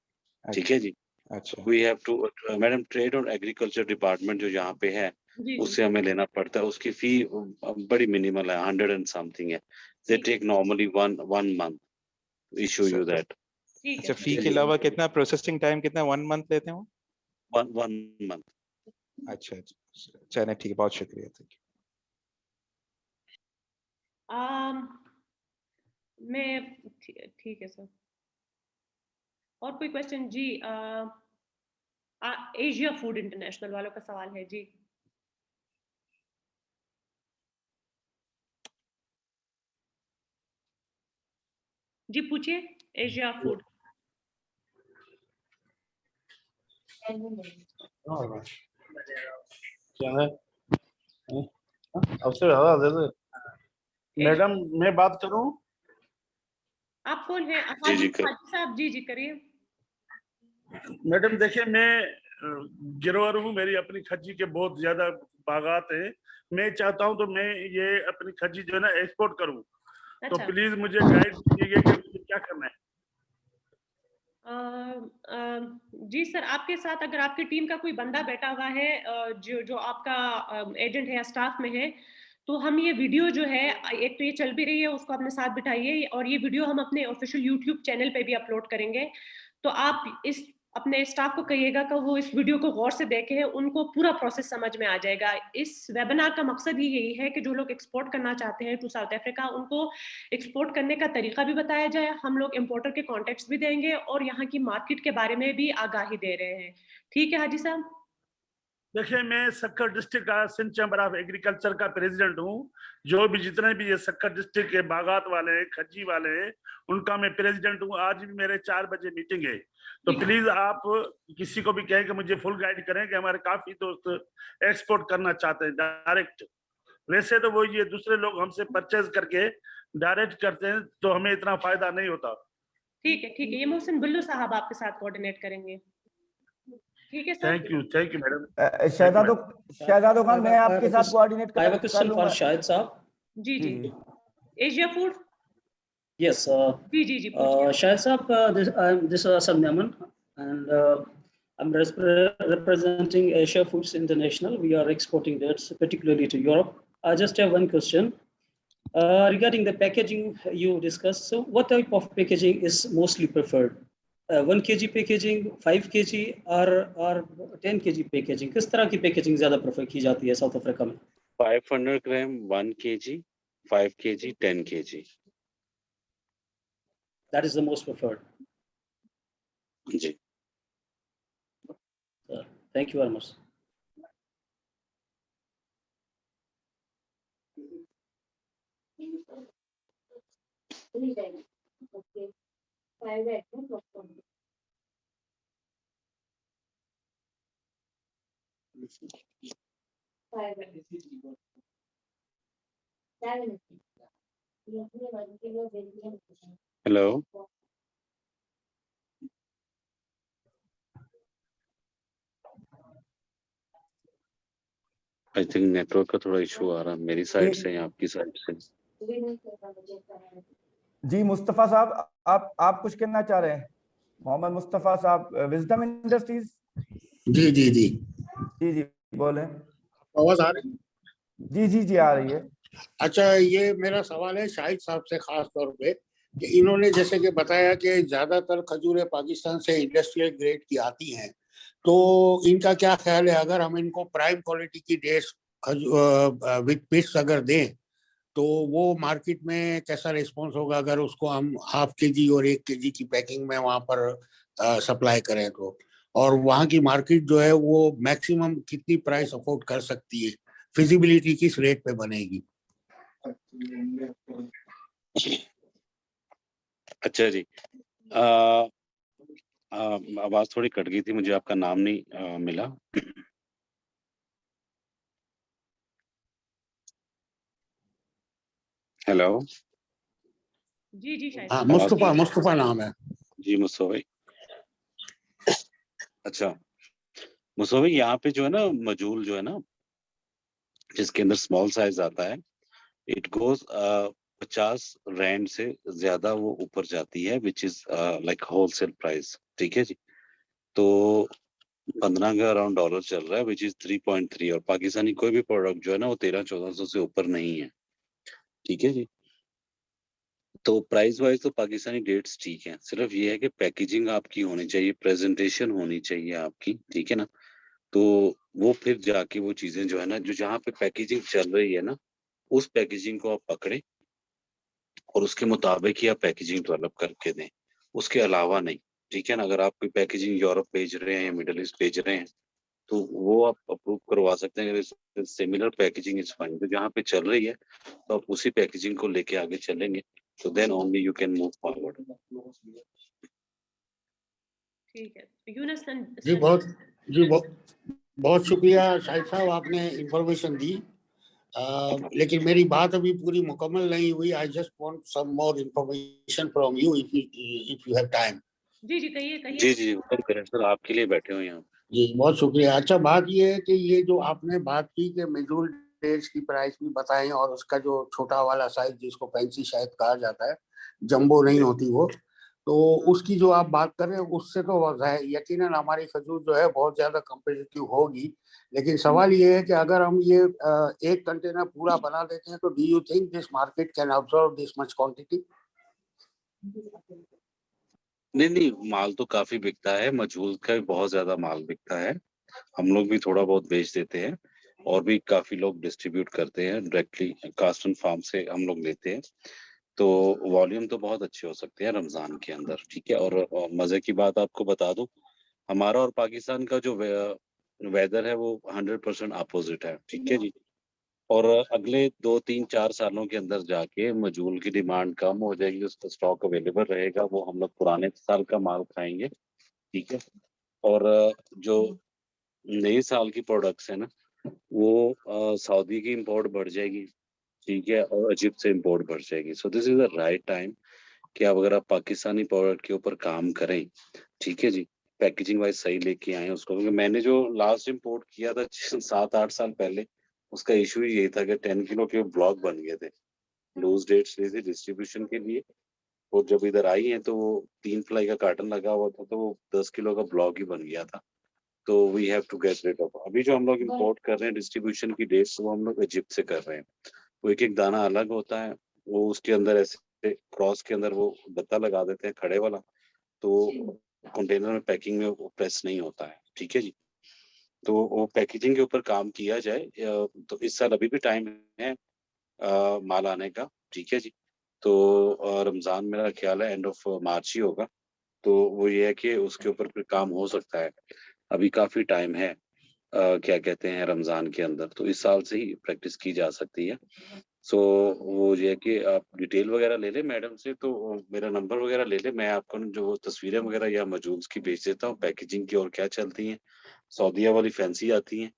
ठीक है जी। अच्छा we have to madam, trade और एग्रीकल्चर डिपार्टमेंट जो यहाँ पे है जी उससे हमें लेना पड़ता है। उसकी फी बड़ी मिनिमल है, 100 एंड समथिंग है। They take normally one month issue you that. ठीक अच्छा, है फी के अलावा कितना प्रोसेसिंग टाइम, कितना 1 मंथ लेते हैं वो? One month. अच्छा अच्छा, चलिए ठीक है, बहुत शुक्रिया, थैंक यू। मैं ठीक है सर। और कोई क्वेश्चन? जी एशिया फूड इंटरनेशनल वालों का सवाल है जी। जी पूछिए, एशिया फूड। क्या है? अवसर हवा दे दे। मैडम मैं बात करूं? आप कौन है? जी जी कर। हाजी साहब, जी जी करिए। मैडम देखिए, मैं गिरवर हूँ, मेरी अपनी खज्जी के बहुत ज्यादा बागात है। मैं चाहता हूँ तो मैं ये अपनी खज्जी जो है ना एक्सपोर्ट करूँ। तो अच्छा। प्लीज मुझे गाइड कीजिए कि मुझे क्या करना है। जी सर, आपके साथ अगर आपकी टीम का कोई बंदा बैठा हुआ है जो जो आपका एजेंट है या स्टाफ में है, तो हम ये वीडियो जो है, एक तो ये चल भी रही है, उसको अपने साथ बिठाइए, और ये वीडियो हम अपने ऑफिशियल यूट्यूब चैनल पे भी अपलोड करेंगे। तो आप इस अपने स्टाफ को कहिएगा कि वो इस वीडियो को गौर से देखें, उनको पूरा प्रोसेस समझ में आ जाएगा। इस वेबिनार का मकसद ही यही है कि जो लोग एक्सपोर्ट करना चाहते हैं टू साउथ अफ्रीका, उनको एक्सपोर्ट करने का तरीका भी बताया जाए। हम लोग इंपोर्टर के कॉन्टेक्ट्स भी देंगे और यहाँ की मार्केट के बारे में भी आगाही दे रहे हैं। ठीक है हाजी साहब? देखिए, मैं सक्कर डिस्ट्रिक्ट का सिंध चैम्बर ऑफ एग्रीकल्चर का प्रेसिडेंट हूँ। जो भी जितने भी ये सक्कर डिस्ट्रिक्ट के बागात वाले हैं, खज्जी वाले हैं, उनका मैं प्रेसिडेंट हूँ। आज भी मेरे 4 बजे मीटिंग है। तो प्लीज आप किसी को भी कहें कि मुझे फुल गाइड करें कि हमारे काफी दोस्त एक्सपोर्ट करना चाहते हैं डायरेक्ट। वैसे तो वो ये दूसरे लोग हमसे परचेज करके डायरेक्ट करते हैं, तो हमें इतना फायदा नहीं होता। ठीक है, ठीक है, ये मोहसिन बुल्लू साहब आपके साथ कोऑर्डिनेट करेंगे। ठीक है सर। Thank you madam. Shahzado Khan, मैं आपके साथ कोऑर्डिनेट I have a कर question for लूंगा। Shahid Saab. जी जी जी। जी एशिया फूड। Yes, जी जी जी पूछिए। Shahid Saab, this is Asad Naman, and I'm representing Asia Foods International. We are exporting dates, particularly to Europe. I just have one question regarding the packaging you discussed. So, what type of packaging is mostly preferred? 1 kg packaging, 5 kg, or 10 kg packaging? किस तरह की packaging ज़्यादा prefer की जाती है South Africa में? 500 ग्राम 1 kg, 5 kg, 10 kg। That is the most preferred. जी Thank you very much. Hello. I think network का थोड़ा इशू आ रहा है मेरी साइड से या आपकी साइड से। जी मुस्तफा साहब, आप कुछ कहना चाह रहे हैं? मोहम्मद मुस्तफा साहब, विजडम इंडस्ट्रीज। जी जी जी जी जी बोले। आवाज आ रही? जी जी जी आ रही है। अच्छा, ये मेरा सवाल है शाहिद साहब से खास तौर पे कि इन्होंने जैसे कि बताया कि ज्यादातर खजूरें पाकिस्तान से इंडस्ट्रियल ग्रेड की आती हैं, तो इनका क्या ख्याल है अगर हम इनको प्राइम क्वालिटी की डेट्स विद पिट्स अगर दें तो वो मार्केट में कैसा रिस्पॉन्स होगा अगर उसको हम ½ kg और 1 kg की पैकिंग में वहां पर सप्लाई करें तो, और वहां की मार्केट जो है वो मैक्सिमम कितनी प्राइस अफोर्ड कर सकती है, फिजिबिलिटी किस रेट पे बनेगी? अच्छा जी, आवाज थोड़ी कट गई थी, मुझे आपका नाम नहीं मिला। हेलो जी जी शायद हाँ, साहब। मुस्तफा नाम है जी, मुस्तफा भाई। अच्छा मुस्तफा भाई, यहाँ पे जो है ना मजूल जो है ना, जिसके अंदर स्मॉल साइज आता है, इट गोज 50 रैंड से ज्यादा वो ऊपर जाती है, which is like wholesale price. ठीक है जी। तो 15 का अराउंड डॉलर चल रहा है, विच इज 3.3, और पाकिस्तानी कोई भी प्रोडक्ट जो है ना वो 1300-1400 से ऊपर नहीं है। ठीक है जी। तो प्राइस वाइज तो पाकिस्तानी डेट्स ठीक है, सिर्फ ये है कि पैकेजिंग आपकी होनी चाहिए, प्रेजेंटेशन होनी चाहिए आपकी, ठीक है ना। तो वो फिर जाके वो चीजें जो है ना, जो जहाँ पे पैकेजिंग चल रही है ना, उस पैकेजिंग को आप पकड़े और उसके मुताबिक ही आप पैकेजिंग डेवलप करके दें, उसके अलावा नहीं। ठीक है ना। अगर आप कोई पैकेजिंग यूरोप भेज रहे हैं या मिडल ईस्ट भेज रहे हैं, तो वो आप अप्रूव करवा सकते हैं, सिमिलर पैकेजिंग इज फाइन। तो जहाँ पे चल रही है तो आप उसी पैकेजिंग को लेके आगे चलेंगे, तो then only you can move forward. ठीक है यूनस जी। बहुत शुक्रिया शाहिद साहब, आपने इंफॉर्मेशन दी। लेकिन मेरी बात अभी पूरी मुकम्मल नहीं हुई। I just want some more information from you if you have time. जी जी कहिए कहिए। जी जी, हुक्म करें सर, आपके लिए बैठे हुए हैं यहाँ। जी बहुत शुक्रिया। अच्छा, बात ये है कि ये जो आपने बात की कि मेजूल डेट्स की प्राइस भी बताई, और उसका जो छोटा वाला साइज जिसको फैंसी शायद कहा जाता है, जंबो नहीं होती वो, तो उसकी जो आप बात कर रहे हैं उससे तो यकीनन हमारी खजूर जो है बहुत ज्यादा कम्पिटिटिव होगी। लेकिन सवाल ये है कि अगर हम ये एक कंटेनर पूरा बना देते हैं तो do you think this market can absorb this much quantity? नहीं नहीं, माल तो काफी बिकता है, मजबूत का भी बहुत ज्यादा माल बिकता है। हम लोग भी थोड़ा बहुत बेच देते हैं, और भी काफी लोग डिस्ट्रीब्यूट करते हैं डायरेक्टली, कास्ट एंड फार्म से हम लोग लेते हैं। तो वॉल्यूम तो बहुत अच्छे हो सकते हैं रमजान के अंदर। ठीक है। और मजे की बात आपको बता दूं, हमारा और पाकिस्तान का जो वेदर है वो 100% अपोजिट है। ठीक है जी। और अगले 2-3-4 सालों के अंदर जाके मजूल की डिमांड कम हो जाएगी, उसका स्टॉक अवेलेबल रहेगा, वो हम लोग पुराने साल का माल खाएंगे। ठीक है। और जो नए साल की प्रोडक्ट्स है ना, वो सऊदी की इंपोर्ट बढ़ जाएगी। ठीक है। और इजिप्ट से इंपोर्ट बढ़ जाएगी। So this is the right time कि अब अगर आप पाकिस्तानी प्रोडक्ट के ऊपर काम करें, ठीक है जी, पैकेजिंग वाइज सही लेके आए उसको। क्योंकि मैंने जो लास्ट इंपोर्ट किया था 7-8 साल पहले, उसका इशू ही यही था कि 10 किलो के ब्लॉक बन गए थे। लूज डेट्स ली थी डिस्ट्रीब्यूशन के लिए, और जब इधर आई है तो वो 3 प्लाई का कार्टन लगा हुआ था, तो वो 10 किलो का ब्लॉक ही बन गया था। तो we have to get rid of. अभी जो हम लोग इंपोर्ट कर रहे हैं डिस्ट्रीब्यूशन की डेट्स, वो हम लोग इजिप्ट से कर रहे हैं। वो एक एक दाना अलग होता है, वो उसके अंदर ऐसे क्रॉस के अंदर वो गत्ता लगा देते हैं खड़े वाला, तो कंटेनर में पैकिंग में वो प्रेस नहीं होता है। ठीक है जी। तो वो पैकेजिंग के ऊपर काम किया जाए। तो इस साल अभी भी टाइम है माल आने का। ठीक है जी। तो रमजान मेरा ख्याल है एंड ऑफ मार्च ही होगा, तो वो ये है कि उसके ऊपर फिर काम हो सकता है। अभी काफी टाइम है क्या कहते हैं रमजान के अंदर, तो इस साल से ही प्रैक्टिस की जा सकती है। सो वो ये है कि आप डिटेल वगैरह ले लें मैडम से, तो मेरा नंबर वगैरह ले लें, मैं आपको न जो तस्वीरें वगैरह या मजूल्स की भेज देता हूँ, पैकेजिंग की और क्या चलती हैं। सऊदीया वाली फैंसी आती हैं।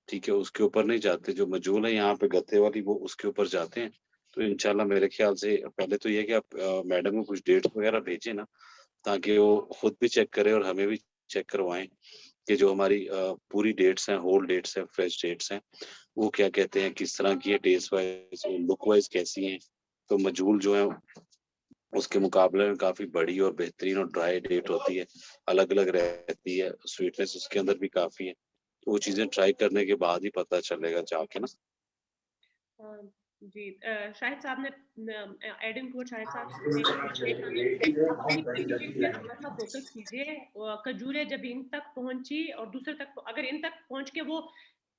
ठीक है। उसके ऊपर नहीं जाते, जो मजूल है यहाँ पे गत्ते वाली, वो उसके ऊपर जाते हैं। तो इंशाल्लाह मेरे ख्याल से पहले तो ये है कि आप मैडम को कुछ डेट्स वगैरह भेजें ना, ताकि वो खुद भी चेक करे और हमें भी चेक करवाएं कि जो हमारी पूरी डेट्स हैं, होल डेट्स हैं, फ्रेश डेट्स हैं, वो क्या कहते हैं, किस तरह की है, टेस्ट वाइज, लुक वाइज कैसी हैं। तो मजूल जो है उसके मुकाबले में काफी बड़ी और बेहतरीन और ड्राई डेट होती है, अलग अलग रहती है, स्वीटनेस उसके अंदर भी काफी है। तो वो चीजें ट्राई करने के बाद ही पता चलेगा जाके ना। जी शाहिद साहब ने एडिंग टू शाहिद साहब ने आप अपनी पैकेजिंग पे थोड़ा सा फोकस कीजिए। खजूरें जब इन तक पहुंची और दूसरे तक, अगर इन तक पहुंच के वो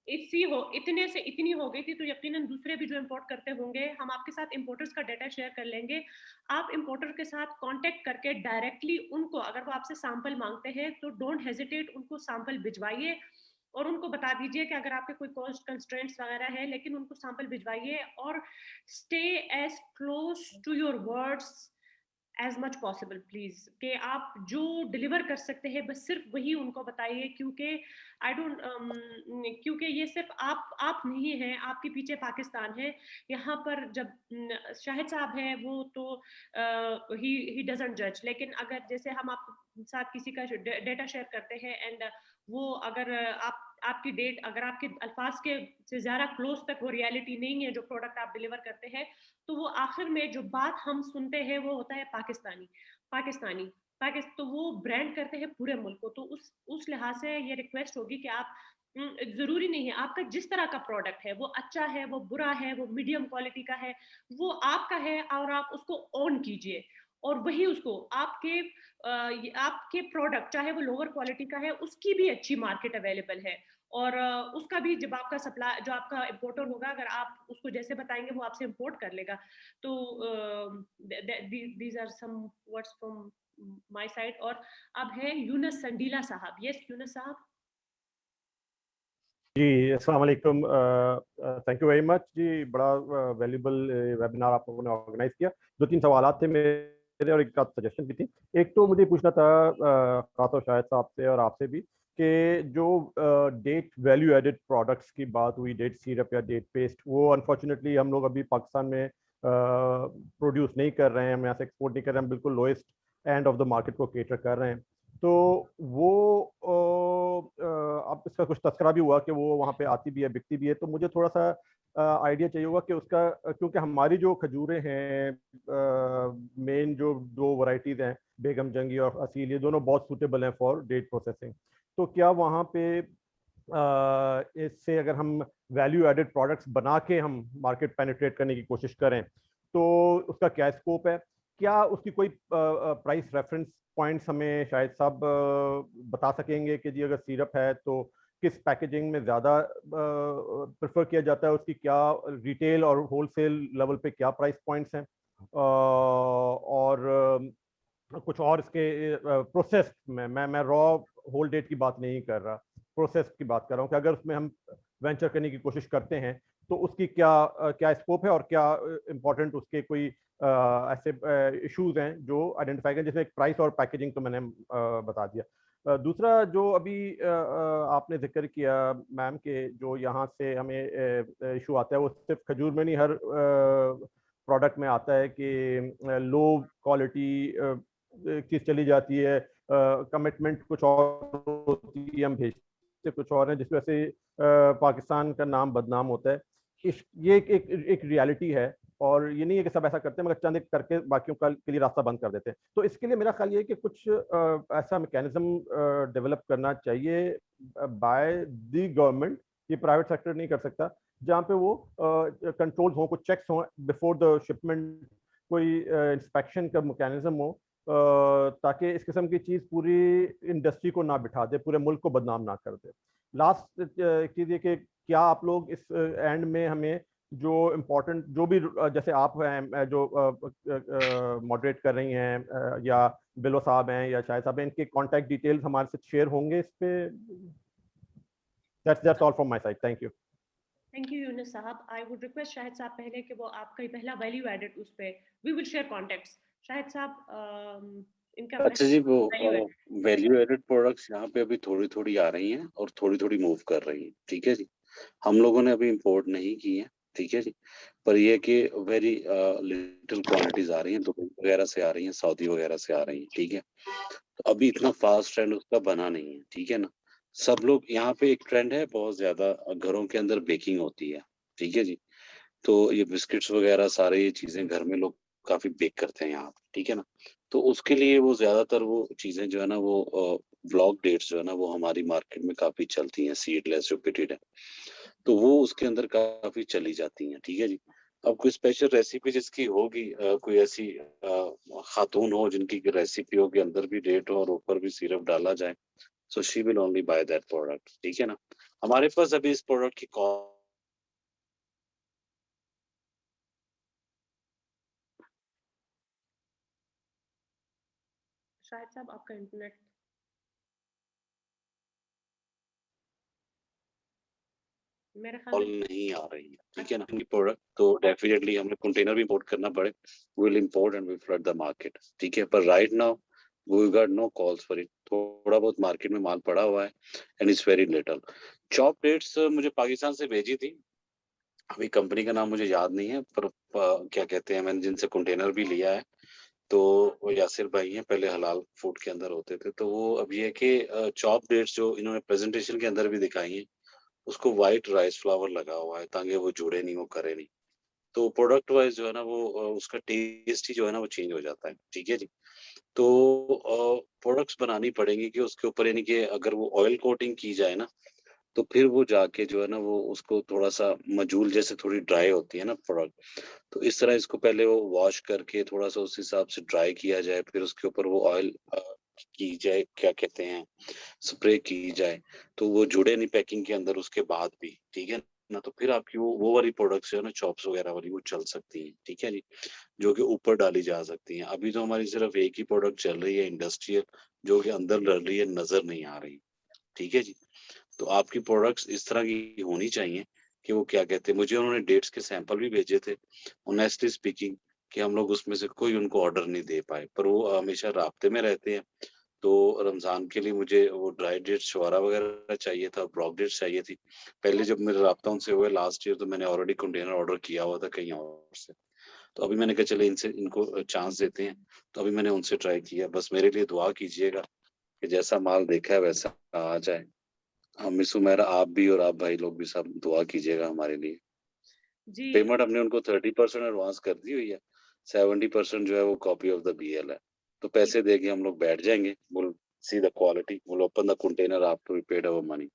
इतने से इतनी हो गई थी, तो यकीनन दूसरे भी जो इंपोर्ट करते होंगे, हम आपके साथ इंपोर्टर्स का डाटा शेयर कर लेंगे। आप इंपोर्टर के साथ कांटेक्ट करके डायरेक्टली उनको, अगर वो आपसे सैंपल मांगते हैं तो डोंट हेजिटेट, उनको सैंपल भिजवाइए और उनको बता दीजिए कि अगर आपके कोई कॉस्ट कंस्ट्रेंट्स वगैरह है, लेकिन उनको सैंपल भिजवाइए और stay as close to your words as much possible please, कि आप जो डिलीवर कर सकते हैं बस सिर्फ वही उनको बताइए, क्योंकि आई डोंट क्योंकि ये सिर्फ आप नहीं हैं, आपके पीछे पाकिस्तान है। यहाँ पर जब शाहिद साहब है वो तो ही डजंट जज, लेकिन अगर जैसे हम आप साथ किसी का डेटा शेयर करते हैं एंड वो अगर आपकी डेट, अगर आपके अल्फाज के से ज्यादा क्लोज तक वो रियलिटी नहीं है जो प्रोडक्ट आप डिलीवर करते हैं, तो वो आखिर में जो बात हम सुनते हैं वो होता है पाकिस्तानी पाकिस्तानी तो वो ब्रांड करते हैं पूरे मुल्क को। तो उस लिहाज से ये रिक्वेस्ट होगी कि आप जरूरी नहीं है आपका जिस तरह का प्रोडक्ट है, वो अच्छा है, वो बुरा है, वो मीडियम क्वालिटी का है, वो आपका है और आप उसको ऑन कीजिए और वही उसको आपके प्रोडक्ट चाहे वो लोअर क्वालिटी का है, उसकी भी अच्छी मार्केट अवेलेबल है और उसका भी जब आपका सप्लाई, जो आपका इंपोर्टर होगा, अगर आप उसको जैसे बताएंगे वो आपसे इंपोर्ट कर लेगा। तो these are some words from my side. और अब है यूनुस संडीला साहब। यस यूनुस साहब। जी अस्सलाम वालेकुम, थैंक यू वेरी मच जी, बड़ा वैल्यूबल वेबिनार आप लोगों ने ऑर्गेनाइज किया। 2-3 सवालात थे मेरे और एक आध सजेशन भी थी। एक तो मुझे पूछना था खासतौर शायद साहब से और आपसे भी, कि जो डेट वैल्यू एडेड प्रोडक्ट्स की बात हुई, डेट सिरप या डेट पेस्ट, वो अनफॉर्चुनेटली हम लोग अभी पाकिस्तान में प्रोड्यूस नहीं कर रहे हैं, हम यहाँ से एक्सपोर्ट नहीं कर रहे हैं, हम बिल्कुल lowest end of the market को केटर कर रहे हैं। तो वो अब इसका कुछ तस्करा भी हुआ कि वो वहाँ पे आती भी है, बिकती भी है। तो मुझे थोड़ा सा आइडिया चाहिए होगा कि उसका, क्योंकि हमारी जो खजूरें हैं, मेन जो 2 वैरायटीज हैं, बेगम जंगी और असील, ये दोनों बहुत सूटेबल हैं फॉर डेट प्रोसेसिंग। तो क्या वहाँ पे इससे अगर हम वैल्यू एडेड प्रोडक्ट्स बना के हम मार्केट पेनिट्रेट करने की कोशिश करें तो उसका क्या स्कोप है? क्या उसकी कोई प्राइस रेफरेंस पॉइंट्स हमें शायद साहब बता सकेंगे कि जी अगर सिरप है तो किस पैकेजिंग में ज़्यादा प्रेफर किया जाता है, उसकी क्या रिटेल और होलसेल लेवल पे क्या प्राइस पॉइंट्स हैं, और कुछ और इसके प्रोसेस में, मैं रॉ होल डेट की बात नहीं कर रहा, प्रोसेस की बात कर रहा हूँ कि अगर उसमें हम वेंचर करने की कोशिश करते हैं तो उसकी क्या स्कोप है और क्या इंपॉर्टेंट उसके कोई ऐसे इश्यूज हैं जो आइडेंटिफाई करें, जैसे प्राइस और पैकेजिंग तो मैंने बता दिया। दूसरा जो अभी आपने जिक्र किया मैम के, जो यहाँ से हमें इशू आता है, वो सिर्फ खजूर में नहीं, हर प्रोडक्ट में आता है कि लो क्वालिटी चीज़ चली जाती है, कमिटमेंट कुछ और होती है, हम भेजते कुछ और है, जिस वजह से पाकिस्तान का नाम बदनाम होता है। ये एक रियलिटी है और ये नहीं है कि सब ऐसा करते हैं, मगर चंद एक करके बाकियों का के लिए रास्ता बंद कर देते हैं। तो इसके लिए मेरा ख्याल ये है कि कुछ ऐसा मैकेनिज्म डेवलप करना चाहिए बाय द गवर्नमेंट, ये प्राइवेट सेक्टर नहीं कर सकता, जहाँ पे वो कंट्रोल हो, कुछ चेक्स हो बिफोर द शिपमेंट, कोई इंस्पेक्शन का मैकेनिज्म हो, ताकि इस किस्म की चीज़ पूरी इंडस्ट्री को ना बिठा दे, पूरे मुल्क को बदनाम ना कर दे। लास्ट एक चीज़ ये कि क्या आप लोग इस एंड में हमें जो इम्पोर्टेंट, जो भी जैसे आप हैं जो मॉडरेट कर रही हैं, या बिलो साहब हैं या शायद साहब हैं, इनके कॉन्टैक्ट डिटेल्स हमारे साथ शेयर होंगे इस पे? That's all from my side. Thank you. Thank you Younus साहब। आई वुड रिक्वेस्ट शाहिद साहब पहले कि वो आपका ही पहला वैल्यू एडेड उस पे we will share contacts. Shahid साहब इनका अच्छा जी, वो वैल्यू एडेड प्रोडक्ट्स यहाँ पे अभी थोड़ी थोड़ी आ रही हैं और थोड़ी थोड़ी मूव कर रही हैं, ठीक है जी। हम लोगों ने अभी इंपोर्ट नहीं की है, ठीक है जी, पर ये कि वेरी लिटिल क्वांटिटीज आ रही हैं, दुबई वगैरह से आ रही हैं, सऊदी वगैरह से आ रही हैं, ठीक है। तो अभी इतना फास्ट ट्रेंड उसका बना नहीं है, ठीक है ना। सब लोग यहाँ पे एक ट्रेंड है, बहुत ज्यादा घरों के अंदर बेकिंग होती है, ठीक है जी। तो ये बिस्किट्स वगैरह सारे ये चीजें घर में लोग काफी बेक करते हैं यहाँ, ठीक है ना। तो उसके लिए वो ज्यादातर वो चीजें जो है ना, वो ब्लॉक डेट्स जो है ना, वो हमारी मार्केट में काफी चलती हैं, सीडलेस जो पिटेड है, तो वो उसके अंदर काफी चली जाती हैं, ठीक है जी। अब कोई स्पेशल रेसिपी जिसकी होगी, कोई ऐसी खातून हो जिनकी रेसिपी हो कि अंदर भी डेट हो और ऊपर भी सिरप डाला जाए, so she will only buy that product. ठीक है ना? हमारे पास अभी इस प्रोडक्ट की कॉस्ट शाहिद साहब आपका इंटरनेट मेरे ख्याल में नहीं आ रही है, ठीक है ना? प्रोडक्ट तो डेफिनेटली हमें कंटेनर भी इंपोर्ट करना पड़े, will import and will flood the market, ठीक है? पर right now we got no calls for it. थोड़ा बहुत मार्केट में माल पड़ा हुआ है and it's very little. Chop dates मुझे पाकिस्तान से भेजी थी, अभी कंपनी का नाम मुझे याद नहीं है, पर क्या कहते हैं, मैंने जिनसे कंटेनर भी लिया है तो वो यासिर भाई हैं, पहले हलाल फूड के अंदर होते थे. तो वो अब ये कि चॉप डेट्स जो इन्होंने प्रेजेंटेशन के अंदर भी दिखाई है, उसको व्हाइट राइस फ्लावर लगा हुआ है ताकि वो जुड़े नहीं, वो करे नहीं. तो प्रोडक्ट वाइज जो है ना वो उसका टेस्ट ही जो है ना वो चेंज हो जाता है, ठीक है जी? तो प्रोडक्ट्स बनानी पड़ेंगी कि उसके ऊपर, यानी कि अगर वो ऑयल कोटिंग की जाए ना, तो फिर वो जाके जो है ना वो उसको थोड़ा सा मजूल जैसे थोड़ी ड्राई होती है ना प्रोडक्ट, तो इस तरह इसको पहले वो वॉश करके थोड़ा सा उस हिसाब से ड्राई किया जाए, फिर उसके ऊपर वो ऑयल की जाए, क्या कहते हैं, स्प्रे की जाए, तो वो जुड़े नहीं पैकिंग के अंदर उसके बाद भी, ठीक है ना? तो फिर आपकी वो वाली प्रोडक्ट्स जो है ना, चॉप्स वगैरह वाली, वो चल सकती हैं, ठीक है जी? जो कि ऊपर डाली जा सकती हैं. अभी तो हमारी सिर्फ एक ही प्रोडक्ट चल रही है इंडस्ट्रियल, जो कि अंदर डल रही है, नजर नहीं आ रही, ठीक है जी? तो आपकी प्रोडक्ट्स इस तरह की होनी चाहिए कि वो, क्या कहते हैं, मुझे उन्होंने डेट्स के सैंपल भी भेजे थे, ऑनेस्टली स्पीकिंग, कि हम लोग उसमें से कोई उनको ऑर्डर नहीं दे पाए, पर वो हमेशा राब्ते में रहते हैं. तो रमजान के लिए मुझे वो ड्राई डेट्स शुआरा वगैरह चाहिए था, ब्लॉक डेट्स चाहिए थी. पहले जब मेरा राब्ता उनसे हुआ लास्ट ईयर, तो मैंने ऑलरेडी कंटेनर ऑर्डर किया हुआ था कहीं और से, तो अभी मैंने कहा चले इनसे, इनको चांस देते हैं, तो अभी मैंने उनसे ट्राई किया. बस मेरे लिए दुआ कीजिएगा कि जैसा माल देखा है वैसा आ जाए. मिस उमेरा, आप भी और आप भाई लोग भी सब दुआ कीजिएगा हमारे लिए. जी पेमेंट हमने उनको 30% एडवांस कर दी हुई है, 70% जो है वो कॉपी ऑफ द BL है. तो पैसे देके हम लोग बैठ जाएंगे, will see the quality, will open the container after we paid our money.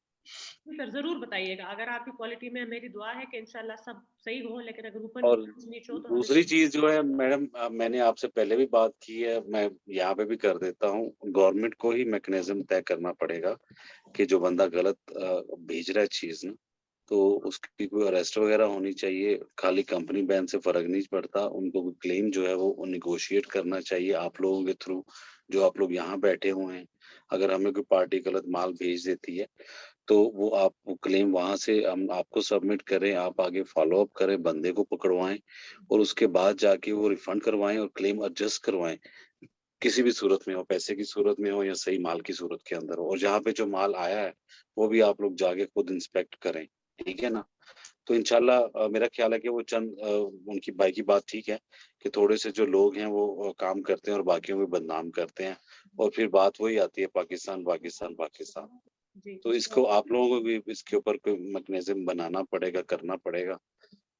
Sir जरूर बताइएगा, अगर आपकी क्वालिटी में मेरी दुआ है कि इंशाल्लाह सब सही हो, लेकिन अगर ऊपर और नीचे हो तो दूसरी चीज जो है मैडम, मैंने आपसे पहले भी बात की है, मैं यहाँ पे भी कर देता हूँ, गवर्नमेंट को ही मैकेनिज्म तय करना पड़ेगा कि जो बंदा गलत भेज रहा है चीज ना, तो उसकी कोई अरेस्ट वगैरह होनी चाहिए. खाली कंपनी बैन से फर्क नहीं पड़ता, उनको क्लेम जो है वो निगोशिएट करना चाहिए आप लोगों के थ्रू, जो आप लोग यहाँ बैठे हुए हैं. अगर हमें कोई पार्टी गलत माल भेज देती है, तो वो आप क्लेम वहां से हम आपको सबमिट करें, आप आगे फॉलो अप करें, बंदे को पकड़वाएं, और उसके बाद जाके वो रिफंड करवाएं और क्लेम एडजस्ट करवाएं, किसी भी सूरत में हो, पैसे की सूरत में हो या सही माल की सूरत के अंदर हो. और जहाँ पे जो माल आया है वो भी आप लोग जाके खुद इंस्पेक्ट करें, ठीक है ना? तो इंशाल्लाह मेरा ख्याल है कि वो चंद उनकी भाई की बात ठीक है कि थोड़े से जो लोग हैं वो काम करते हैं और बाकियों को बदनाम करते हैं, और फिर बात वही आती है पाकिस्तान पाकिस्तान पाकिस्तान. तो इसको आप लोगों को भी इसके ऊपर कोई मैकेनिज्म बनाना पड़ेगा, करना पड़ेगा,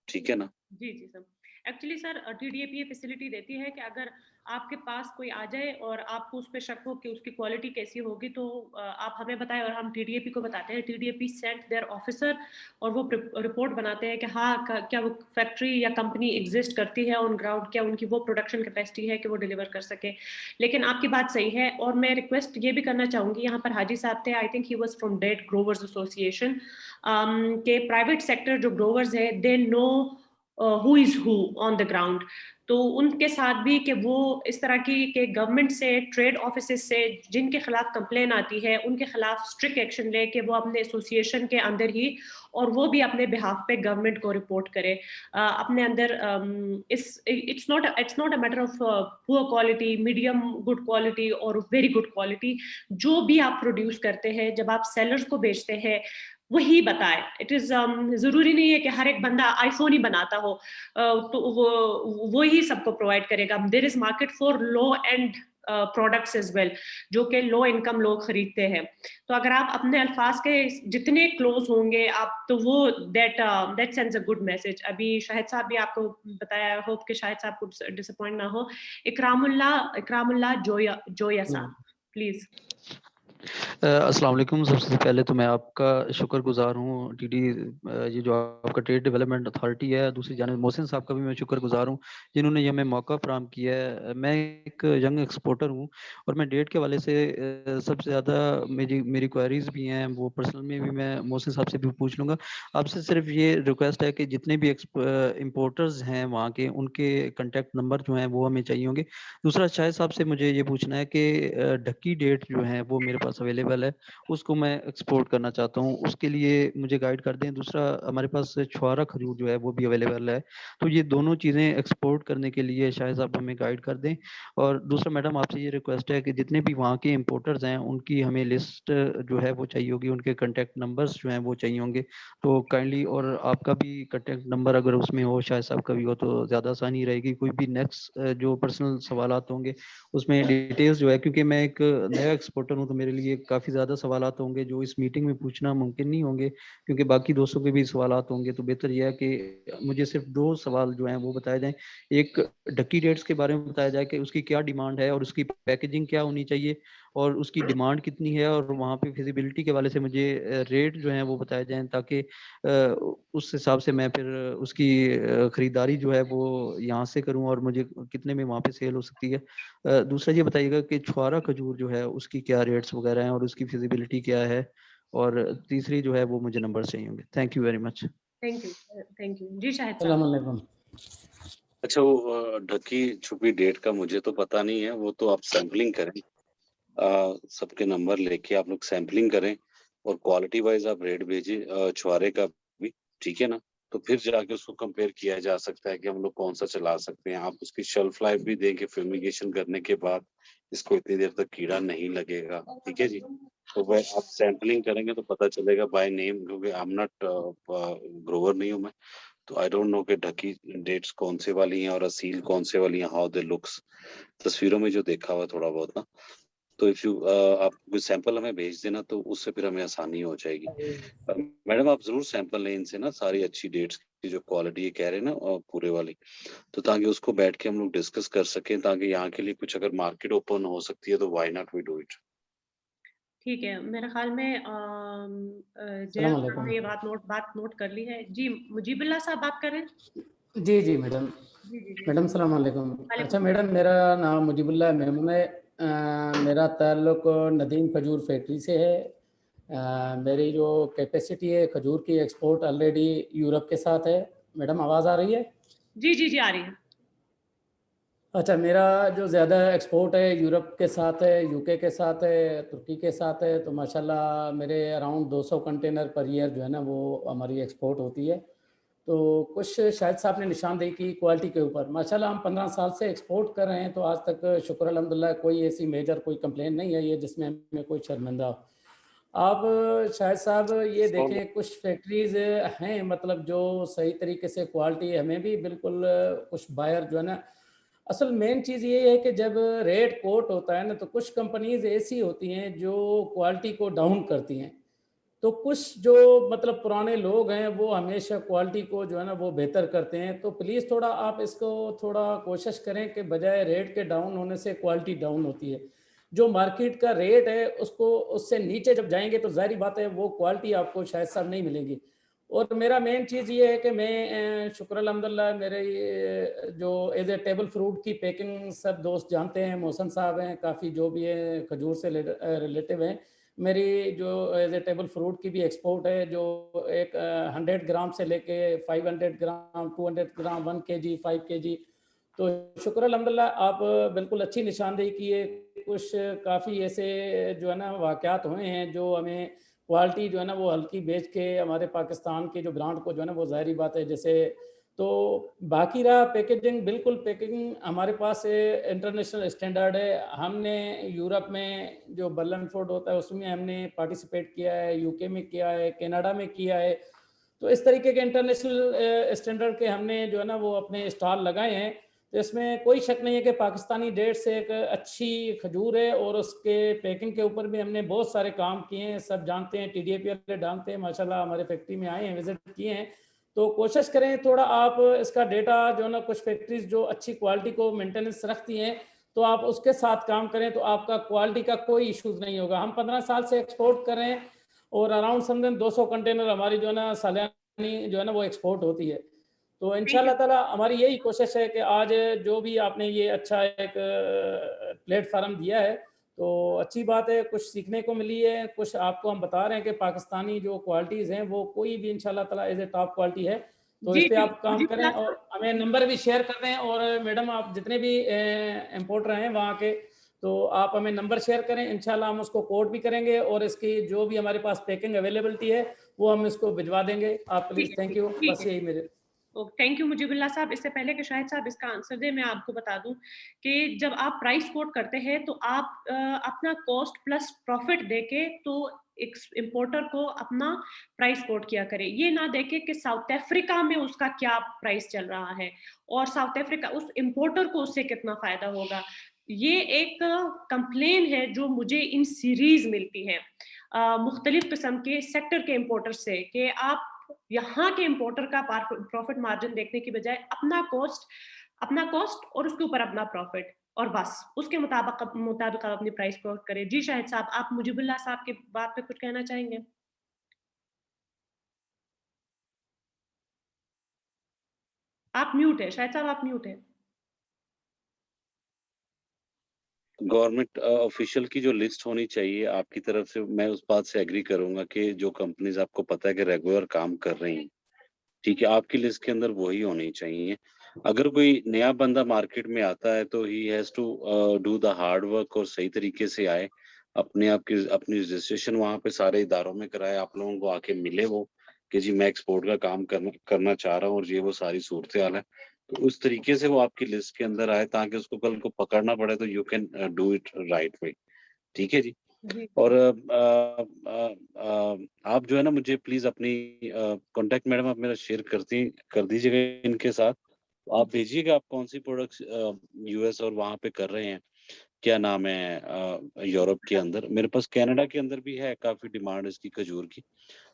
ठीक है ना? जी जी सर. एक्चुअली सर TDAP ये फैसिलिटी देती है कि अगर आपके पास कोई आ जाए और आपको उस पर शक हो कि उसकी क्वालिटी कैसी होगी, तो आप हमें बताएं और हम TDAP को बताते हैं. TDAP सेंड देयर ऑफिसर और वो रिपोर्ट बनाते हैं कि हाँ क्या वो फैक्ट्री या कंपनी एग्जिस्ट करती है ऑन ग्राउंड, क्या उनकी वो प्रोडक्शन कैपेसिटी है कि वो डिलीवर कर सके. लेकिन आपकी बात सही है, और मैं रिक्वेस्ट ये भी करना चाहूँगी, यहाँ पर हाजी साहब थे, I think he was from date growers association, के प्राइवेट सेक्टर जो ग्रोवर्स है they know who is who on the ground. तो उनके साथ भी कि वो इस तरह की के गवर्नमेंट से, ट्रेड ऑफिसेस से जिनके खिलाफ कंप्लेन आती है, उनके खिलाफ स्ट्रिक्ट एक्शन ले कि वो अपने एसोसिएशन के अंदर ही, और वो भी अपने बिहाफ पे गवर्नमेंट को रिपोर्ट करे अपने अंदर. It's not a matter of poor quality, medium good quality और वेरी गुड क्वालिटी. जो भी आप प्रोड्यूस करते हैं, जब आप सेलर्स को बेचते हैं, वही बताए. इट इज जरूरी नहीं है कि हर एक बंदा आईफोन ही बनाता हो तो वो ही सबको प्रोवाइड करेगा. There is market for low end products as well, जो कि लो इनकम लोग खरीदते हैं. तो अगर आप अपने अल्फाज के जितने क्लोज होंगे आप, तो वो that sends a good message. अभी शाहिद साहब भी आपको बताया, होप कि शाहिद साहब को डिसअपॉइंट ना हो. इकरामुल्लाह जोया साहब, प्लीज. अस्सलाम वालेकुम। सबसे पहले तो मैं आपका शुक्रगुजार हूँ टीडी, ये जो आपका ट्रेड डेवलपमेंट अथॉरिटी है, दूसरी जानिब मोहसिन साहब का भी मैं शुक्रगुजार हूँ जिन्होंने ये हमें मौका फराहम किया है। मैं एक यंग एक्सपोर्टर हूँ और मैं डेट के हवाले से सबसे ज़्यादा मेरी क्वेरीज भी हैं, वो पर्सनल में भी मैं मोहसिन साहब से भी पूछ लूँगा। आपसे सिर्फ ये रिक्वेस्ट है कि जितने भी इम्पोर्टर्स हैं वहाँ के, उनके कॉन्टैक्ट नंबर जो हैं वो हमें चाहिए होंगे। दूसरा शाहिद साहब से मुझे ये पूछना है कि ढक्की डेट जो है वो मेरे पास अवेलेबल है, उसको मैं एक्सपोर्ट करना चाहता हूँ, उसके लिए मुझे गाइड कर दें। दूसरा हमारे पास छुआरा खजूर जो है वो भी अवेलेबल है, तो ये दोनों चीज़ें एक्सपोर्ट करने के लिए शायद साहब हमें गाइड कर दें। और दूसरा मैडम आपसे ये रिक्वेस्ट है कि जितने भी वहाँ के इम्पोर्टर्स हैं उनकी हमें लिस्ट जो है वो चाहिए होगी, उनके कॉन्टैक्ट नंबर्स जो हैं वो चाहिए होंगे, तो काइंडली, और आपका भी कॉन्टैक्ट नंबर अगर उसमें हो, शायद साहब का भी हो, तो ज़्यादा आसानी रहेगी। कोई भी नेक्स्ट जो पर्सनल सवालात होंगे उसमें डिटेल्स जो है, क्योंकि मैं एक नया एक्सपोर्टर हूं तो मेरे लिए काफ़ी ज़्यादा सवालात होंगे जो इस मीटिंग में पूछना मुमकिन नहीं होंगे, क्योंकि बाकी दोस्तों के भी सवालात होंगे। तो बेहतर यह है कि मुझे सिर्फ 2 सवाल जो हैं वो बताए जाएं। एक डक्की डेट्स के बारे में बताया जाए कि उसकी क्या डिमांड है और उसकी पैकेजिंग क्या होनी चाहिए और उसकी डिमांड कितनी है, और वहाँ पे फिजिबिलिटी के वाले से मुझे रेट जो हैं वो बताए जाएं, ताकि उस हिसाब से मैं फिर उसकी खरीदारी जो है वो यहाँ से करूँ और मुझे कितने में वहाँ पे सेल हो सकती है। दूसरा ये बताइएगा कि छुआरा खजूर जो है उसकी क्या रेट्स वगैरह हैं और उसकी फिजिबिलिटी क्या है, और तीसरी जो है वो मुझे नंबर चाहिए होंगे। Thank you very much. Thank you, thank you जी शाहिद साहब। अस्सलाम वालेकुम। अच्छा, वो ढकी छुपी डेट का मुझे तो पता नहीं है, वो तो आप सैम्पलिंग करें, सबके नंबर लेके आप लोग सैम्पलिंग करें और क्वालिटी वाइज आप रेट भेजें छुआरे का भी, ठीक है ना? तो फिर जाके उसको कंपेयर किया जा सकता है कि हम लोग कौन सा चला सकते हैं। आप उसकी शेल्फ लाइफ भी दें कि फ्यूमिगेशन करने के बाद इसको इतनी देर तक कीड़ा नहीं लगेगा, ठीक है जी? तो वह आप सैम्पलिंग करेंगे तो पता चलेगा बाय नेम, क्योंकि आई एम नॉट ग्रोवर नहीं हूँ मैं, तो आई डोंट नो कि ढकी डेट्स कौन से वाली हैं और असील कौन से वाली हैं, हाउ दे लुक्स, तस्वीरों में जो देखा हुआ थोड़ा बहुत ना। तो इफ यू आप कोई सैंपल हमें भेज देना तो उससे फिर हमें आसानी हो जाएगी। मैडम आप जरूर सैंपल लें इनसे ना, सारी अच्छी डेट्स की जो क्वालिटी ये कह रहे हैं ना पूरे वाली, तो ताकि उसको बैठ के हम लोग डिस्कस कर सकें, ताकि यहाँ के लिए कुछ अगर मार्केट ओपन हो सकती है तो why not we do it. ठीक है, मेरे ख्याल में अस्सलाम जैन साहब वालेकुम। ने ये बात नोट कर ली है। जी मुजीबुल्लाह साहब बात कर रहे हैं? जी जी मैडम। जी जी जी। मैडम सलाम वालेकुम। वालेकुम अच्छा सलाम। मैडम, मेरा नाम मुजीबुल्लाह मेमून है। मेरा ताल्लुक नदीम खजूर फैक्ट्री से है। मेरी जो कैपेसिटी है खजूर की एक्सपोर्ट ऑलरेडी यूरोप के साथ है। मैडम आवाज़ आ रही है? जी जी जी आ रही है। अच्छा, मेरा जो ज़्यादा एक्सपोर्ट है यूरोप के साथ है, यूके के साथ है, तुर्की के साथ है, तो माशाल्लाह मेरे अराउंड 200 कंटेनर पर ईयर जो है ना वो हमारी एक्सपोर्ट होती है। तो कुछ शायद साहब ने निशानदेही की क्वालिटी के ऊपर, माशाल्लाह हम 15 साल से एक्सपोर्ट कर रहे हैं, तो आज तक शुक्र अल्हम्दुलिल्लाह कोई ऐसी मेजर कोई कंप्लेंट नहीं आई है जिसमें हमें कोई शर्मिंदा हो। आप शायद साहब ये देखें, कुछ फैक्ट्रीज़ हैं मतलब जो सही तरीके से क्वालिटी, हमें भी बिल्कुल कुछ बायर जो है ना, असल मेन चीज़ ये है कि जब रेट कोट होता है ना, तो कुछ कंपनीज़ ऐसी होती हैं जो क्वालिटी को डाउन करती हैं। तो कुछ जो मतलब पुराने लोग हैं वो हमेशा क्वालिटी को जो है ना वो बेहतर करते हैं। तो प्लीज़ थोड़ा आप इसको थोड़ा कोशिश करें कि बजाय रेट के डाउन होने से क्वालिटी डाउन होती है। जो मार्केट का रेट है उसको उससे नीचे जब जाएँगे तो ज़ाहिर बात है वो क्वालिटी आपको शायद साहब नहीं मिलेगी। और मेरा मेन चीज़ ये है कि मैं शुक्र अल्हम्दुलिल्लाह मेरे ये जो एज़ ए टेबल फ्रूट की पैकिंग सब दोस्त जानते हैं, मोहसिन साहब हैं, काफ़ी जो भी है खजूर से रिलेटिव हैं। मेरी जो एज़ ए टेबल फ्रूट की भी एक्सपोर्ट है, जो एक 100 ग्राम से लेके 500 ग्राम, 200 ग्राम, 1 केजी, 5 केजी। तो शुक्र अल्हम्दुलिल्लाह आप बिल्कुल अच्छी निशानदेही की है। कुछ काफ़ी ऐसे जो है ना वाक़यात हुए हैं जो हमें क्वालिटी जो है ना वो हल्की बेच के हमारे पाकिस्तान के जो ब्रांड को जो है ना वो ज़ाहिर बात है जैसे, तो बाकी रहा पैकेजिंग, बिल्कुल पैकेजिंग हमारे पास इंटरनेशनल स्टैंडर्ड है। हमने यूरोप में जो बर्लन फूड होता है उसमें हमने पार्टिसिपेट किया है, यूके में किया है, कनाडा में किया है। तो इस तरीके के इंटरनेशनल स्टैंडर्ड के हमने जो है ना वो अपने स्टॉल लगाए हैं। तो इसमें कोई शक नहीं है कि पाकिस्तानी डेट से एक अच्छी खजूर है, और उसके पैकिंग के ऊपर भी हमने बहुत सारे काम किए हैं। सब जानते हैं, TDAP वाले जानते हैं, माशाल्लाह हमारे फैक्ट्री में आए हैं, विजिट किए हैं। तो कोशिश करें थोड़ा आप इसका डेटा जो है ना, कुछ फैक्ट्रीज जो अच्छी क्वालिटी को मेंटेनेंस रखती हैं तो आप उसके साथ काम करें तो आपका क्वालिटी का कोई इश्यूज नहीं होगा। हम 15 साल से एक्सपोर्ट कर रहे हैं और अराउंड समथिंग 200 कंटेनर हमारी जो है ना सालानी जो है ना वो एक्सपोर्ट होती है। तो इंशाल्लाह ताला हमारी यही कोशिश है कि आज जो भी आपने ये अच्छा एक प्लेटफार्म दिया है तो अच्छी बात है, कुछ सीखने को मिली है, कुछ आपको हम बता रहे हैं कि पाकिस्तानी जो क्वालिटीज़ हैं वो कोई भी इंशाल्लाह ताला एज ए टॉप क्वालिटी है। तो इस पे आप काम करें और हमें नंबर भी शेयर कर दें। और मैडम आप जितने भी इम्पोर्टर हैं वहाँ के, तो आप हमें नंबर शेयर करें, इंशाल्लाह हम उसको कोड भी करेंगे और इसकी जो भी हमारे पास पैकिंग अवेलेबिलिटी है वो हम इसको भिजवा देंगे। आप प्लीज़, थैंक यू, बस यही मेरे। थैंक यू मुजीबुल्लाह साहब। इससे पहले कि शाहिद साहब इसका आंसर दे, मैं आपको बता दूं कि जब आप प्राइस कोट करते हैं तो आप अपना कॉस्ट प्लस प्रॉफिट देके तो एक इंपोर्टर को अपना प्राइस कोट किया करे। ये ना देखे कि साउथ अफ्रीका में उसका क्या प्राइस चल रहा है और साउथ अफ्रीका उस इंपोर्टर को उससे कितना फायदा होगा। ये एक कंप्लेन है जो मुझे इन सीरीज मिलती है मुख्तलिफ किस्म के सेक्टर के इंपोर्टर से, कि आप यहाँ के इंपोर्टर का प्रॉफिट मार्जिन देखने की बजाय अपना कॉस्ट और उसके ऊपर अपना प्रॉफिट, और बस उसके मुताबिक आप अपनी प्राइस कोट करें। जी शाहिद साहब, आप मुजीबुल्लाह साहब की बात पे कुछ कहना चाहेंगे? आप म्यूट है शाहिद साहब, आप म्यूट है। गवर्नमेंट ऑफिशियल की जो लिस्ट होनी चाहिए आपकी तरफ से, मैं उस बात से एग्री करूंगा कि जो कंपनीज आपको पता है कि रेगुलर काम कर रही हैं, ठीक है, आपकी लिस्ट के अंदर वही होनी चाहिए। अगर कोई नया बंदा मार्केट में आता है तो he has to do the hard work और सही तरीके से आए, अपने आप की अपनी रजिस्ट्रेशन वहाँ पे सारे इदारों में कराए, आप लोगों को आके मिले वो कि जी मैं एक्सपोर्ट का काम करना चाह रहा हूँ और ये वो सारी सूरत हाल है, तो उस तरीके से वो आपकी लिस्ट के अंदर आए ताकि उसको कल को पकड़ना पड़े तो you can do it right way. ठीक है जी। और आप जो है ना मुझे प्लीज अपनी कांटेक्ट मैडम आप मेरा शेयर कर दीजिएगा इनके साथ। आप भेजिएगा आप कौन सी प्रोडक्ट्स यूएस और वहाँ पे कर रहे हैं, क्या नाम है यूरोप के अंदर। मेरे पास कनाडा के अंदर भी है काफी डिमांड इसकी खजूर की,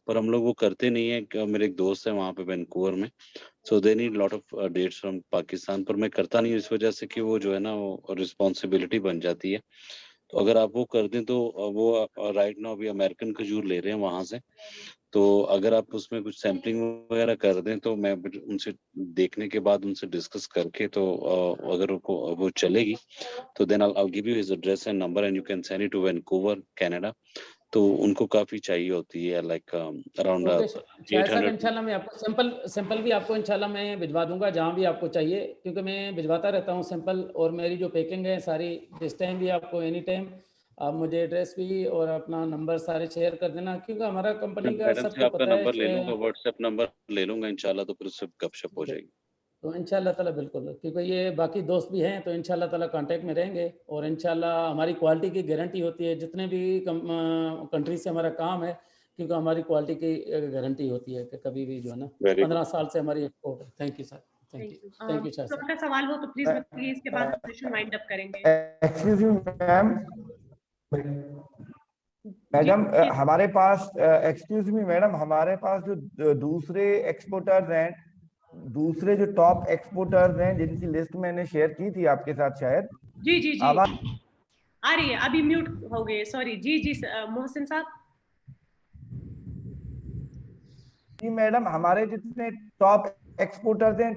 पर हम लोग वो करते नहीं है। मेरे एक दोस्त है वहाँ पे वैंकूवर में, so they need lot of dates from Pakistan, पर मैं करता नहीं इस वजह से कि वो जो है ना वो रिस्पॉन्सिबिलिटी बन जाती है। तो अगर आप वो कर दें तो वो राइट नाउ अभी अमेरिकन खजूर ले रहे हैं वहां से, तो अगर आप उसमें कुछ सैम्पलिंग वगैरह कर दें तो मैं उनसे देखने के बाद उनसे डिस्कस करके, तो अगर वो चलेगी तो then I'll give you his address and number and you can send it to Vancouver, Canada। तो उनको काफी चाहिए होती है लाइक अराउंड 800। इंशाल्लाह मैं आपको सैंपल भी आपको इंशाल्लाह मैं भिजवा दूंगा जहाँ भी आपको चाहिए, क्योंकि मैं भिजवाता रहता हूँ सैंपल, और मेरी जो पैकिंग है सारी जिस टाइम भी आपको एनी टाइम आप मुझे एड्रेस भी और अपना नंबर सारे शेयर कर देना, क्योंकि हमारा कंपनी का सबको आपका पता है नंबर ले लूंगा, व्हाट्सएप नंबर ले लूंगा इंशाल्लाह, तो फिर उससे गपशप हो जाएगी। तो इंशाल्लाह ताला बिल्कुल, क्योंकि ये बाकी दोस्त भी हैं तो इंशाल्लाह ताला कांटेक्ट में रहेंगे, और इंशाल्लाह हमारी क्वालिटी की गारंटी होती है जितने भी कंट्री से हमारा काम है, क्योंकि हमारी क्वालिटी की गारंटी होती है कि कभी भी जो है ना 15 साल से हमारी एक्सपोर्ट है। Thank you sir, thank you sir. छोटा सवाल हो तो प्लीज बताइए, इसके बाद सेशन वाइंड अप करेंगे। एक्सक्यूज मी मैडम, हमारे पास एक्सक्यूज मी मैडम, हमारे पास जो दूसरे एक्सपोर्टर्स हैं, दूसरे जो टॉप एक्सपोर्टर्स हैं जिनकी लिस्ट मैंने शेयर की थी आपके साथ शायद। जी जी जी आ रही है, अभी म्यूट हो गए, सॉरी। जी जी मोहसिन साहब। जी मैडम, हमारे जितने टॉप एक्सपोर्टर्स हैं,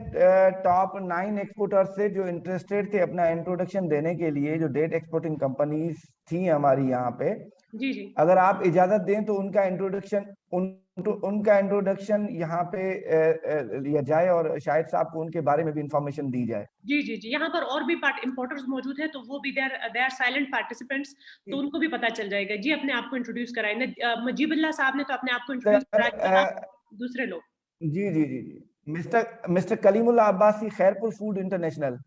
टॉप 9 एक्सपोर्टर्स से जो इंटरेस्टेड थे अपना इंट्रोडक्शन देने के लिए, जो डेट एक्सपोर्टिंग कंपनीज थी हमारी यहाँ पे, जी जी, अगर आप इजाजत दें तो उनका इंट्रोडक्शन यहाँ पे लिया जाए और शायद साहब को उनके बारे में भी इंफॉर्मेशन दी जाए। जी जी जी, यहाँ पर और भी इंपोर्टर्स मौजूद हैं तो वो भी दे आर साइलेंट पार्टिसिपेंट्स, तो उनको भी पता चल जाएगा। जी अपने आप को इंट्रोड्यूस कराएं। मुजीबुल्लाह साहब ने तो अपने आप को इंट्रोड्यूस कराया, दूसरे लोग। जी जी जी जी, mister Kalimullah Abbasi, Khairpur food international.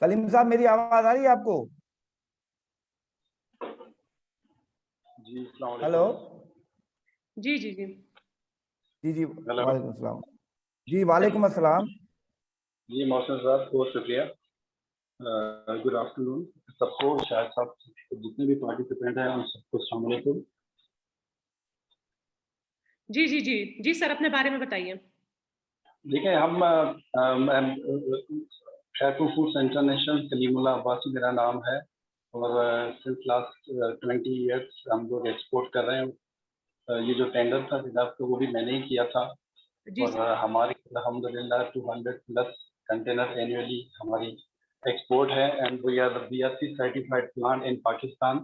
Kaleem साहब मेरी आवाज आ रही है आपको? जी हेलो। जी जी जी जी जी वालेकुम अस्सलाम। जी वालेकुम अस्सलाम। जी मोहसिन साहब बहुत शुक्रिया। गुड आफ्टरनून सबको, शायद साहब जितने भी पार्टिसिपेंट हैं उन सबको अस्सलाम वालेकुम। जी जी जी जी सर, अपने बारे में बताइए। देखिए हम खैरपुर फूड्स इंटरनेशनल, कलीमुल्लाह अब्बासी मेरा नाम है, और सिंस लास्ट 20 ईयर्स हम लोग एक्सपोर्ट कर रहे हैं। ये जो टेंडर था सिद्धार्थ, तो वो भी मैंने ही किया था, और हमारी अल्हम्दुलिल्लाह 200 प्लस कंटेनर एनुअली हमारी एक्सपोर्ट है, and we are the BRC certified plant in Pakistan.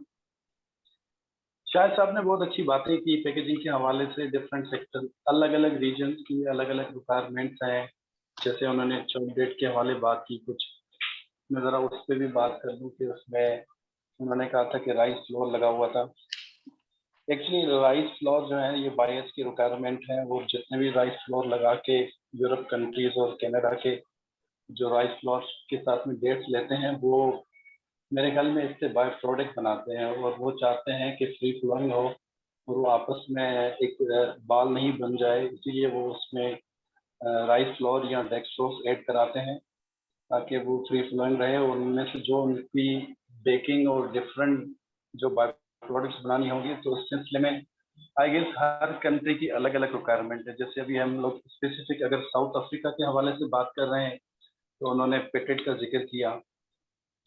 शायद साहब ने बहुत अच्छी बातें की पैकेजिंग के हवाले से। डिफरेंट सेक्टर, अलग अलग रीजन की अलग अलग रिक्वायरमेंट्स हैं। जैसे उन्होंने चॉकलेट के हवाले बात की, कुछ मैं ज़रा उस पर भी बात कर दूँ कि उसमें उन्होंने कहा था कि राइस फ्लोर लगा हुआ था। एक्चुअली राइस फ्लोर जो है ये बायर्स की रिक्वायरमेंट है। वो जितने भी राइस फ्लोर लगा के यूरोप कंट्रीज और कनाडा के जो राइस फ्लोर के साथ में डेट्स लेते हैं, वो मेरे ख्याल में इससे बाय प्रोडक्ट बनाते हैं, और वो चाहते हैं कि फ्री फ्लोइंग हो और वो आपस में एक बाल नहीं बन जाए, इसीलिए वो उसमें राइस फ्लोर या डेक्सट्रोस ऐड कराते हैं ताकि वो फ्री फ्लोइंग रहे। और उनमें से जो उनकी बेकिंग और डिफरेंट जो बाय प्रोडक्ट्स बनानी होगी, तो उस सिलसिले में आई गेस हर कंट्री की अलग अलग रिक्वायरमेंट है। जैसे अभी हम लोग स्पेसिफिक अगर साउथ अफ्रीका के हवाले से बात कर रहे हैं, तो उन्होंने पेटेट का जिक्र किया,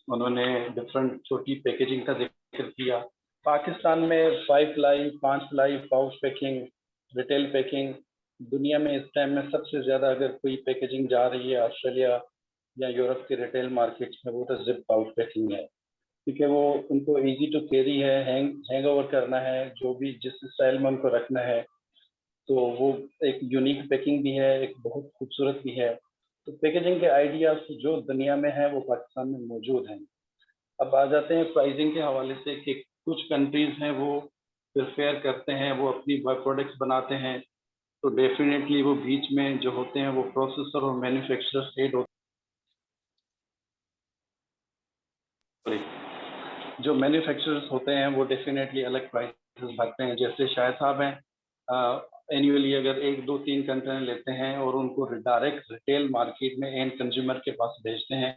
उन्होंने डिफरेंट छोटी पैकेजिंग का जिक्र किया। पाकिस्तान में 5 ply, 5 ply, pouch packing, retail packing, दुनिया में इस टाइम में सबसे ज़्यादा अगर कोई पैकेजिंग जा रही है ऑस्ट्रेलिया या यूरोप के रिटेल मार्केट्स में, वो तो जिप पाउच पैकिंग है, क्योंकि वो उनको इजी टू कैरी है, हैंग ओवर करना है, जो भी जिस स्टाइल में उनको रखना है, तो वो एक यूनिक पैकिंग भी है, एक बहुत खूबसूरत भी है। तो पैकेजिंग के आइडियाज जो दुनिया में है वो पाकिस्तान में मौजूद हैं। अब आ जाते हैं प्राइसिंग के हवाले से कि कुछ कंट्रीज हैं वो प्रिफेयर करते हैं, वो अपनी बाय प्रोडक्ट्स बनाते हैं, तो डेफिनेटली वो बीच में जो होते हैं वो प्रोसेसर और मैन्युफैक्चरर्स एड होते हैं। जो मैन्युफैक्चरर्स होते हैं वो डेफिनेटली अलग प्राइसेस भरते हैं। जैसे शायद साहब हैं, एनुअली अगर 1, 2, 3 कंटेनर लेते हैं और उनको डायरेक्ट रिटेल मार्केट में एंड कंज्यूमर के पास भेजते हैं,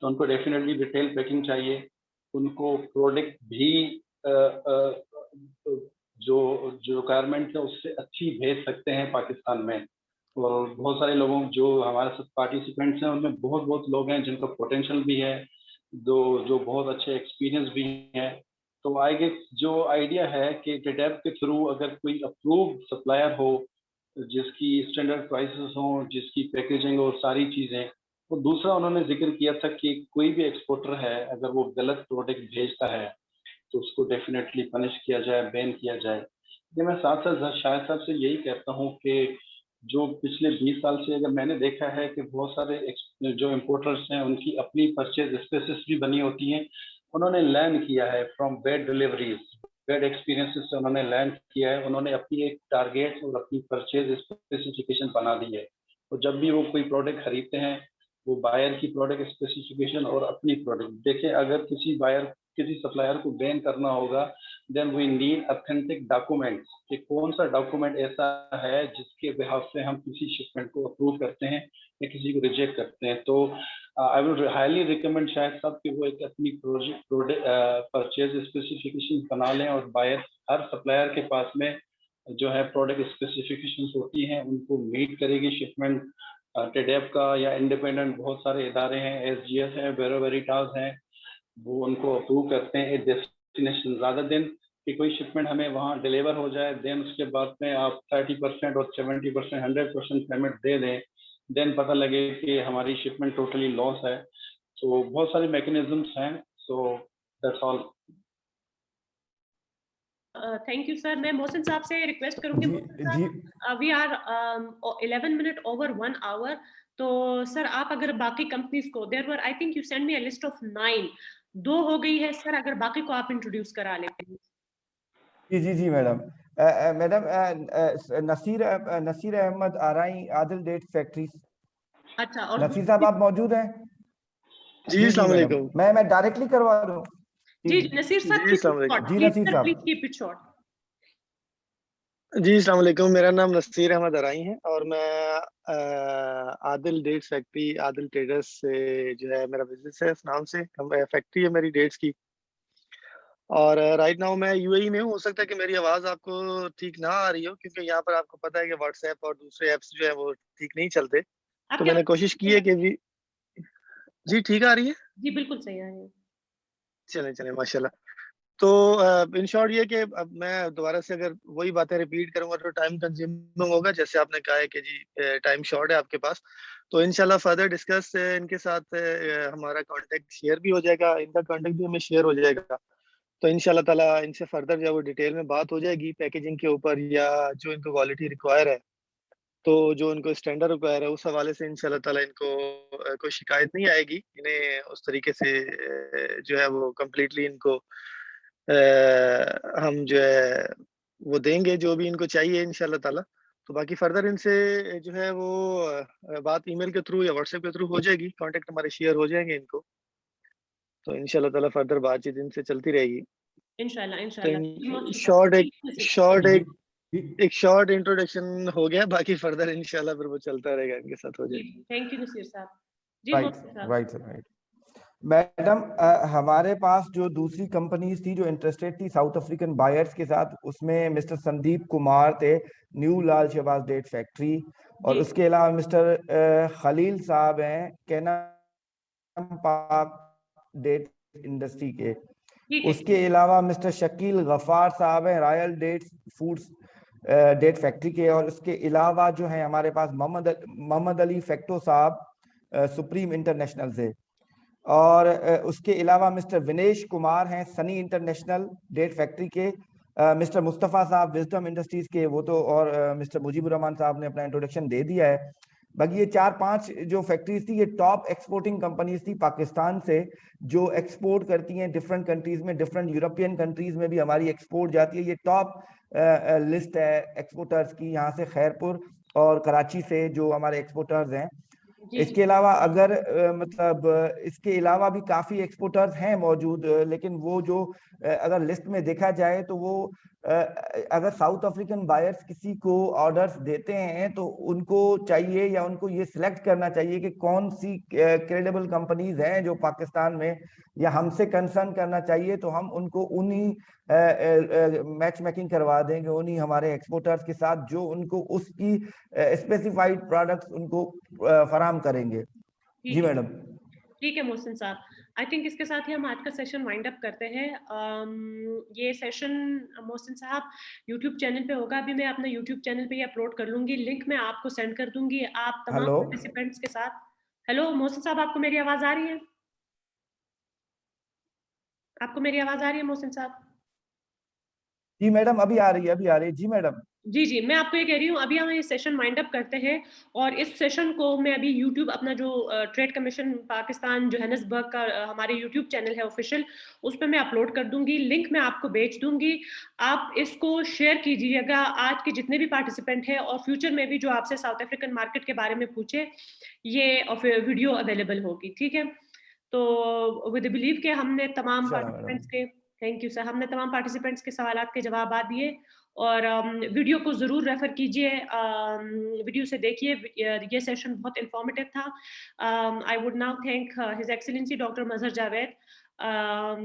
तो उनको डेफिनेटली रिटेल पैकिंग चाहिए। उनको प्रोडक्ट भी जो रिक्वायरमेंट है उससे अच्छी भेज सकते हैं पाकिस्तान में। और बहुत सारे लोगों जो हमारे साथ पार्टिसिपेंट्स हैं, उनमें बहुत लोग हैं जिनका पोटेंशियल भी है, जो बहुत अच्छे एक्सपीरियंस भी हैं। तो आई गेस जो आइडिया है कि टेडेप के थ्रू अगर कोई अप्रूव सप्लायर हो, जिसकी स्टैंडर्ड प्राइसेस हों, जिसकी पैकेजिंग और सारी चीज़ें। तो दूसरा उन्होंने जिक्र किया था कि कोई भी एक्सपोर्टर है अगर वो गलत प्रोडक्ट भेजता है तो उसको डेफिनेटली पनिश किया जाए, बैन किया जाए। ये मैं साथ साथ शायद साहब से यही कहता हूँ कि जो पिछले 20 साल से अगर मैंने देखा है कि बहुत सारे जो इम्पोर्टर्स हैं उनकी अपनी परचेज स्पेसिस भी बनी होती हैं। उन्होंने लर्न किया है from bad deliveries, bad experiences से उन्होंने लर्न किया है। उन्होंने अपनी एक टारगेट और अपनी परचेज स्पेसिफिकेशन बना दी है। तो जब भी वो कोई प्रोडक्ट खरीदते हैं, वो बायर की प्रोडक्ट स्पेसिफिकेशन और अपनी प्रोडक्ट देखें। अगर किसी सप्लायर को बैन करना होगा, then we need authentic documents कि कौन सा डॉक्यूमेंट ऐसा है जिसके बिहाफ से हम किसी शिपमेंट को अप्रूव करते हैं या किसी को रिजेक्ट करते हैं। तो आई वुड हाईली रिकमेंड शायद साहब कि वो एक अपनी परचेज स्पेसिफिकेशन बना लें, और बायर हर सप्लायर के पास में जो है प्रोडक्ट स्पेसिफिकेशन होती हैं उनको मीट करेगी शिपमेंट। टेडेप का या इंडिपेंडेंट बहुत सारे इदारे हैं, SGS है, बुरेऊ वेरिटास हैं, वो उनको अप्रूव करते हैं डेस्टिनेशन। ज़्यादा दिन कि कोई शिपमेंट हमें वहाँ डिलीवर हो जाए, देन उसके बाद में आप 30% और 70%, 100% पेमेंट दे दें, देन पता लगे कि हमारी शिपमेंट टोटली लॉस है। तो बहुत सारे मैकेनिज्म्स हैं। So that's all. Thank you sir. मैं मोहसिन साहब से रिक्वेस्ट करूंगी, we are 11 minute over 1 hour. तो सर आप अगर बाकी कंपनीज को, there were I think you send me a list of 9, 2 हो गई है सर, अगर बाकी को आप इंट्रोड्यूस करा लेते हैं। जी madam. Madam Naseer Ahmed Arain, Adil date factories. अच्छा, और नसीर साहब आप मौजूद हैं? जी अस्सलाम वालेकुम। मैं डायरेक्टली करवा दूं? जी नसीर साहब, जी नसीर साहब, प्लीज कीप इट शॉर्ट। जी अस्सलाम वालेकुम, मेरा नाम नसीर अहमद अराई है और मैं Adil dates factory, Adil traders से जो है मेरा बिजनेस है, इस नाम से फैक्ट्री है मेरी डेट्स की। और राइट नाउ मैं UAE में हूँ। हो सकता है कि मेरी आवाज़ आपको ठीक ना आ रही हो, क्योंकि यहाँ पर आपको पता है कि व्हाट्सएप और दूसरे ऐप्स जो है वो ठीक नहीं चलते। तो मैंने कोशिश की है कि जी ठीक आ रही है? जी बिल्कुल सही आ रही है। चलें चलें माशाल्लाह। तो इन शॉर्ट ये कि अब मैं दोबारा से अगर वही बातें रिपीट करूंगा तो टाइम कंज्यूमिंग होगा, जैसे आपने कहा है कि जी टाइम शॉर्ट है आपके पास, तो इंशाल्लाह फर्दर डिस्कस इनके साथ हमारा कांटेक्ट शेयर भी हो जाएगा, इनका कांटेक्ट भी हमें शेयर हो जाएगा। तो इंशाल्लाह ताला इनसे फर्दर जो है वो डिटेल में बात हो जाएगी पैकेजिंग के ऊपर, या जो इनको क्वालिटी रिक्वायर है, तो जो उनको स्टैंडर्ड रिक्वायर है उस हवाले से इंशाल्लाह ताला इनको कोई शिकायत नहीं आएगी। इन्हें उस तरीके से जो है वो कम्प्लीटली इनको हम जो है वो देंगे जो भी इनको चाहिए इंशाल्लाह ताला। तो बाकी फर्दर इनसे जो है वो बात ईमेल के थ्रू या व्हाट्सएप के थ्रू हो जाएगी, कांटेक्ट हमारे शेयर हो जाएंगे इनको, तो इंशाल्लाह ताला फर्दर बातचीत इनसे चलती रहेगी। इंशाल्लाह तो इंशाल्लाह। शॉर्ट इंट्रोडक्शन हो गया, बाकी फर्दर इंशाल्लाह फिर वो चलता रहेगा, इनके साथ हो जाएगी। थैंक यू नसीर साहब। जी राइट मोहसिन साहब। Right right. मैडम हमारे पास जो दूसरी कंपनीज थी जो इंटरेस्टेड थी साउथ अफ्रीकन बायर्स के साथ, उसमें मिस्टर संदीप कुमार थे, न्यू लाल शहबाज डेट फैक्ट्री, और जी। उसके अलावा मिस्टर खलील साहब हैं कैनम पार्क डेट इंडस्ट्री के। ठीक है। उसके अलावा मिस्टर शकील गफार साहब हैं royal dates foods date factory के, और उसके अलावा जो है हमारे पास मोहम्मद अली फैक्टो साहब सुप्रीम इंटरनेशनल से, और उसके अलावा मिस्टर विनेश कुमार हैं सनी इंटरनेशनल डेट फैक्ट्री के, मिस्टर मुस्तफ़ा साहब विजडम इंडस्ट्रीज के, वो तो, और मिस्टर मुजीबुर रहमान साहब ने अपना इंट्रोडक्शन दे दिया है। बाकी ये 4-5 जो फैक्ट्रीज थी ये टॉप एक्सपोर्टिंग कंपनीज थी पाकिस्तान से, जो एक्सपोर्ट करती हैं डिफरेंट कंट्रीज में, डिफरेंट यूरोपियन कंट्रीज में भी हमारी एक्सपोर्ट जाती है। ये टॉप लिस्ट है एक्सपोर्टर्स की, यहाँ से खैरपुर और कराची से जो हमारे एक्सपोर्टर्स हैं। इसके अलावा अगर मतलब इसके अलावा भी काफी एक्सपोर्टर्स हैं मौजूद, लेकिन वो जो अगर लिस्ट में देखा जाए तो वो अगर साउथ अफ्रीकन बायर्स किसी को ऑर्डर्स देते हैं तो उनको चाहिए या उनको ये सिलेक्ट करना चाहिए कि कौन सी क्रेडिबल कंपनीज हैं जो पाकिस्तान में, या हमसे कंसर्न करना चाहिए तो हम उनको उन्हीं मैच मेकिंग करवा देंगे उन्हीं हमारे एक्सपोर्टर्स के साथ जो उनको उसकी स्पेसिफाइड प्रोडक्ट्स उनको फराहम करेंगे। जी मैडम। ठीक है मोहसिन साहब, आई थिंक इसके साथ ही हम आज का सेशन वाइंड अप करते हैं। ये सेशन मोहसिन साहब यूट्यूब चैनल पे होगा, अभी मैं अपना यूट्यूब चैनल पे ही अपलोड कर लूंगी, लिंक मैं आपको सेंड कर दूंगी, आप तमाम पार्टिसिपेंट्स के साथ। हेलो मोहसिन साहब, आपको मेरी आवाज आ रही है? आपको मेरी आवाज आ रही है मोहसिन साहब? जी मैडम अभी आ रही है, अभी आ रही है। जी मैडम। जी जी, मैं आपको ये कह रही हूँ, अभी हम ये सेशन वाइंड अप करते हैं, और इस सेशन को मैं अभी यूट्यूब अपना जो ट्रेड कमीशन पाकिस्तान जोहानिसबर्ग का हमारे यूट्यूब चैनल है ऑफिशियल, उस पर मैं अपलोड कर दूंगी, लिंक मैं आपको भेज दूंगी, आप इसको शेयर कीजिएगा आज के जितने भी पार्टिसिपेंट हैं, और फ्यूचर में भी जो आपसे साउथ अफ्रीकन मार्केट के बारे में पूछे ये वीडियो अवेलेबल होगी। ठीक है, तो विद बिलीव के हमने तमाम पार्टिसिपेंट्स के, थैंक यू सर, हमने तमाम पार्टिसिपेंट्स के सवालात के जवाब दिए, और वीडियो को ज़रूर रेफर कीजिए, वीडियो से देखिए, ये सेशन बहुत इंफॉर्मेटिव था। I would now thank his excellency doctor Mazhar Javed,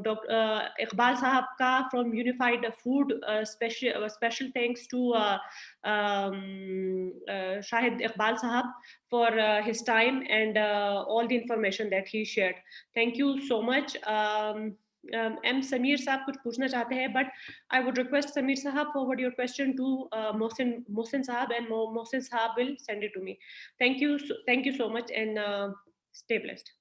doctor Iqbal साहब का from unified food, special thanks to Shahid Iqbal साहब for his time and all the information that he shared. Thank you so much. M Sameer साहब कुछ पूछना चाहते हैं, but I would request Samir Sahab forward your question to Mohsin Sahab, and Mohsin Sahab will send it to me. Thank you so much, and stay blessed.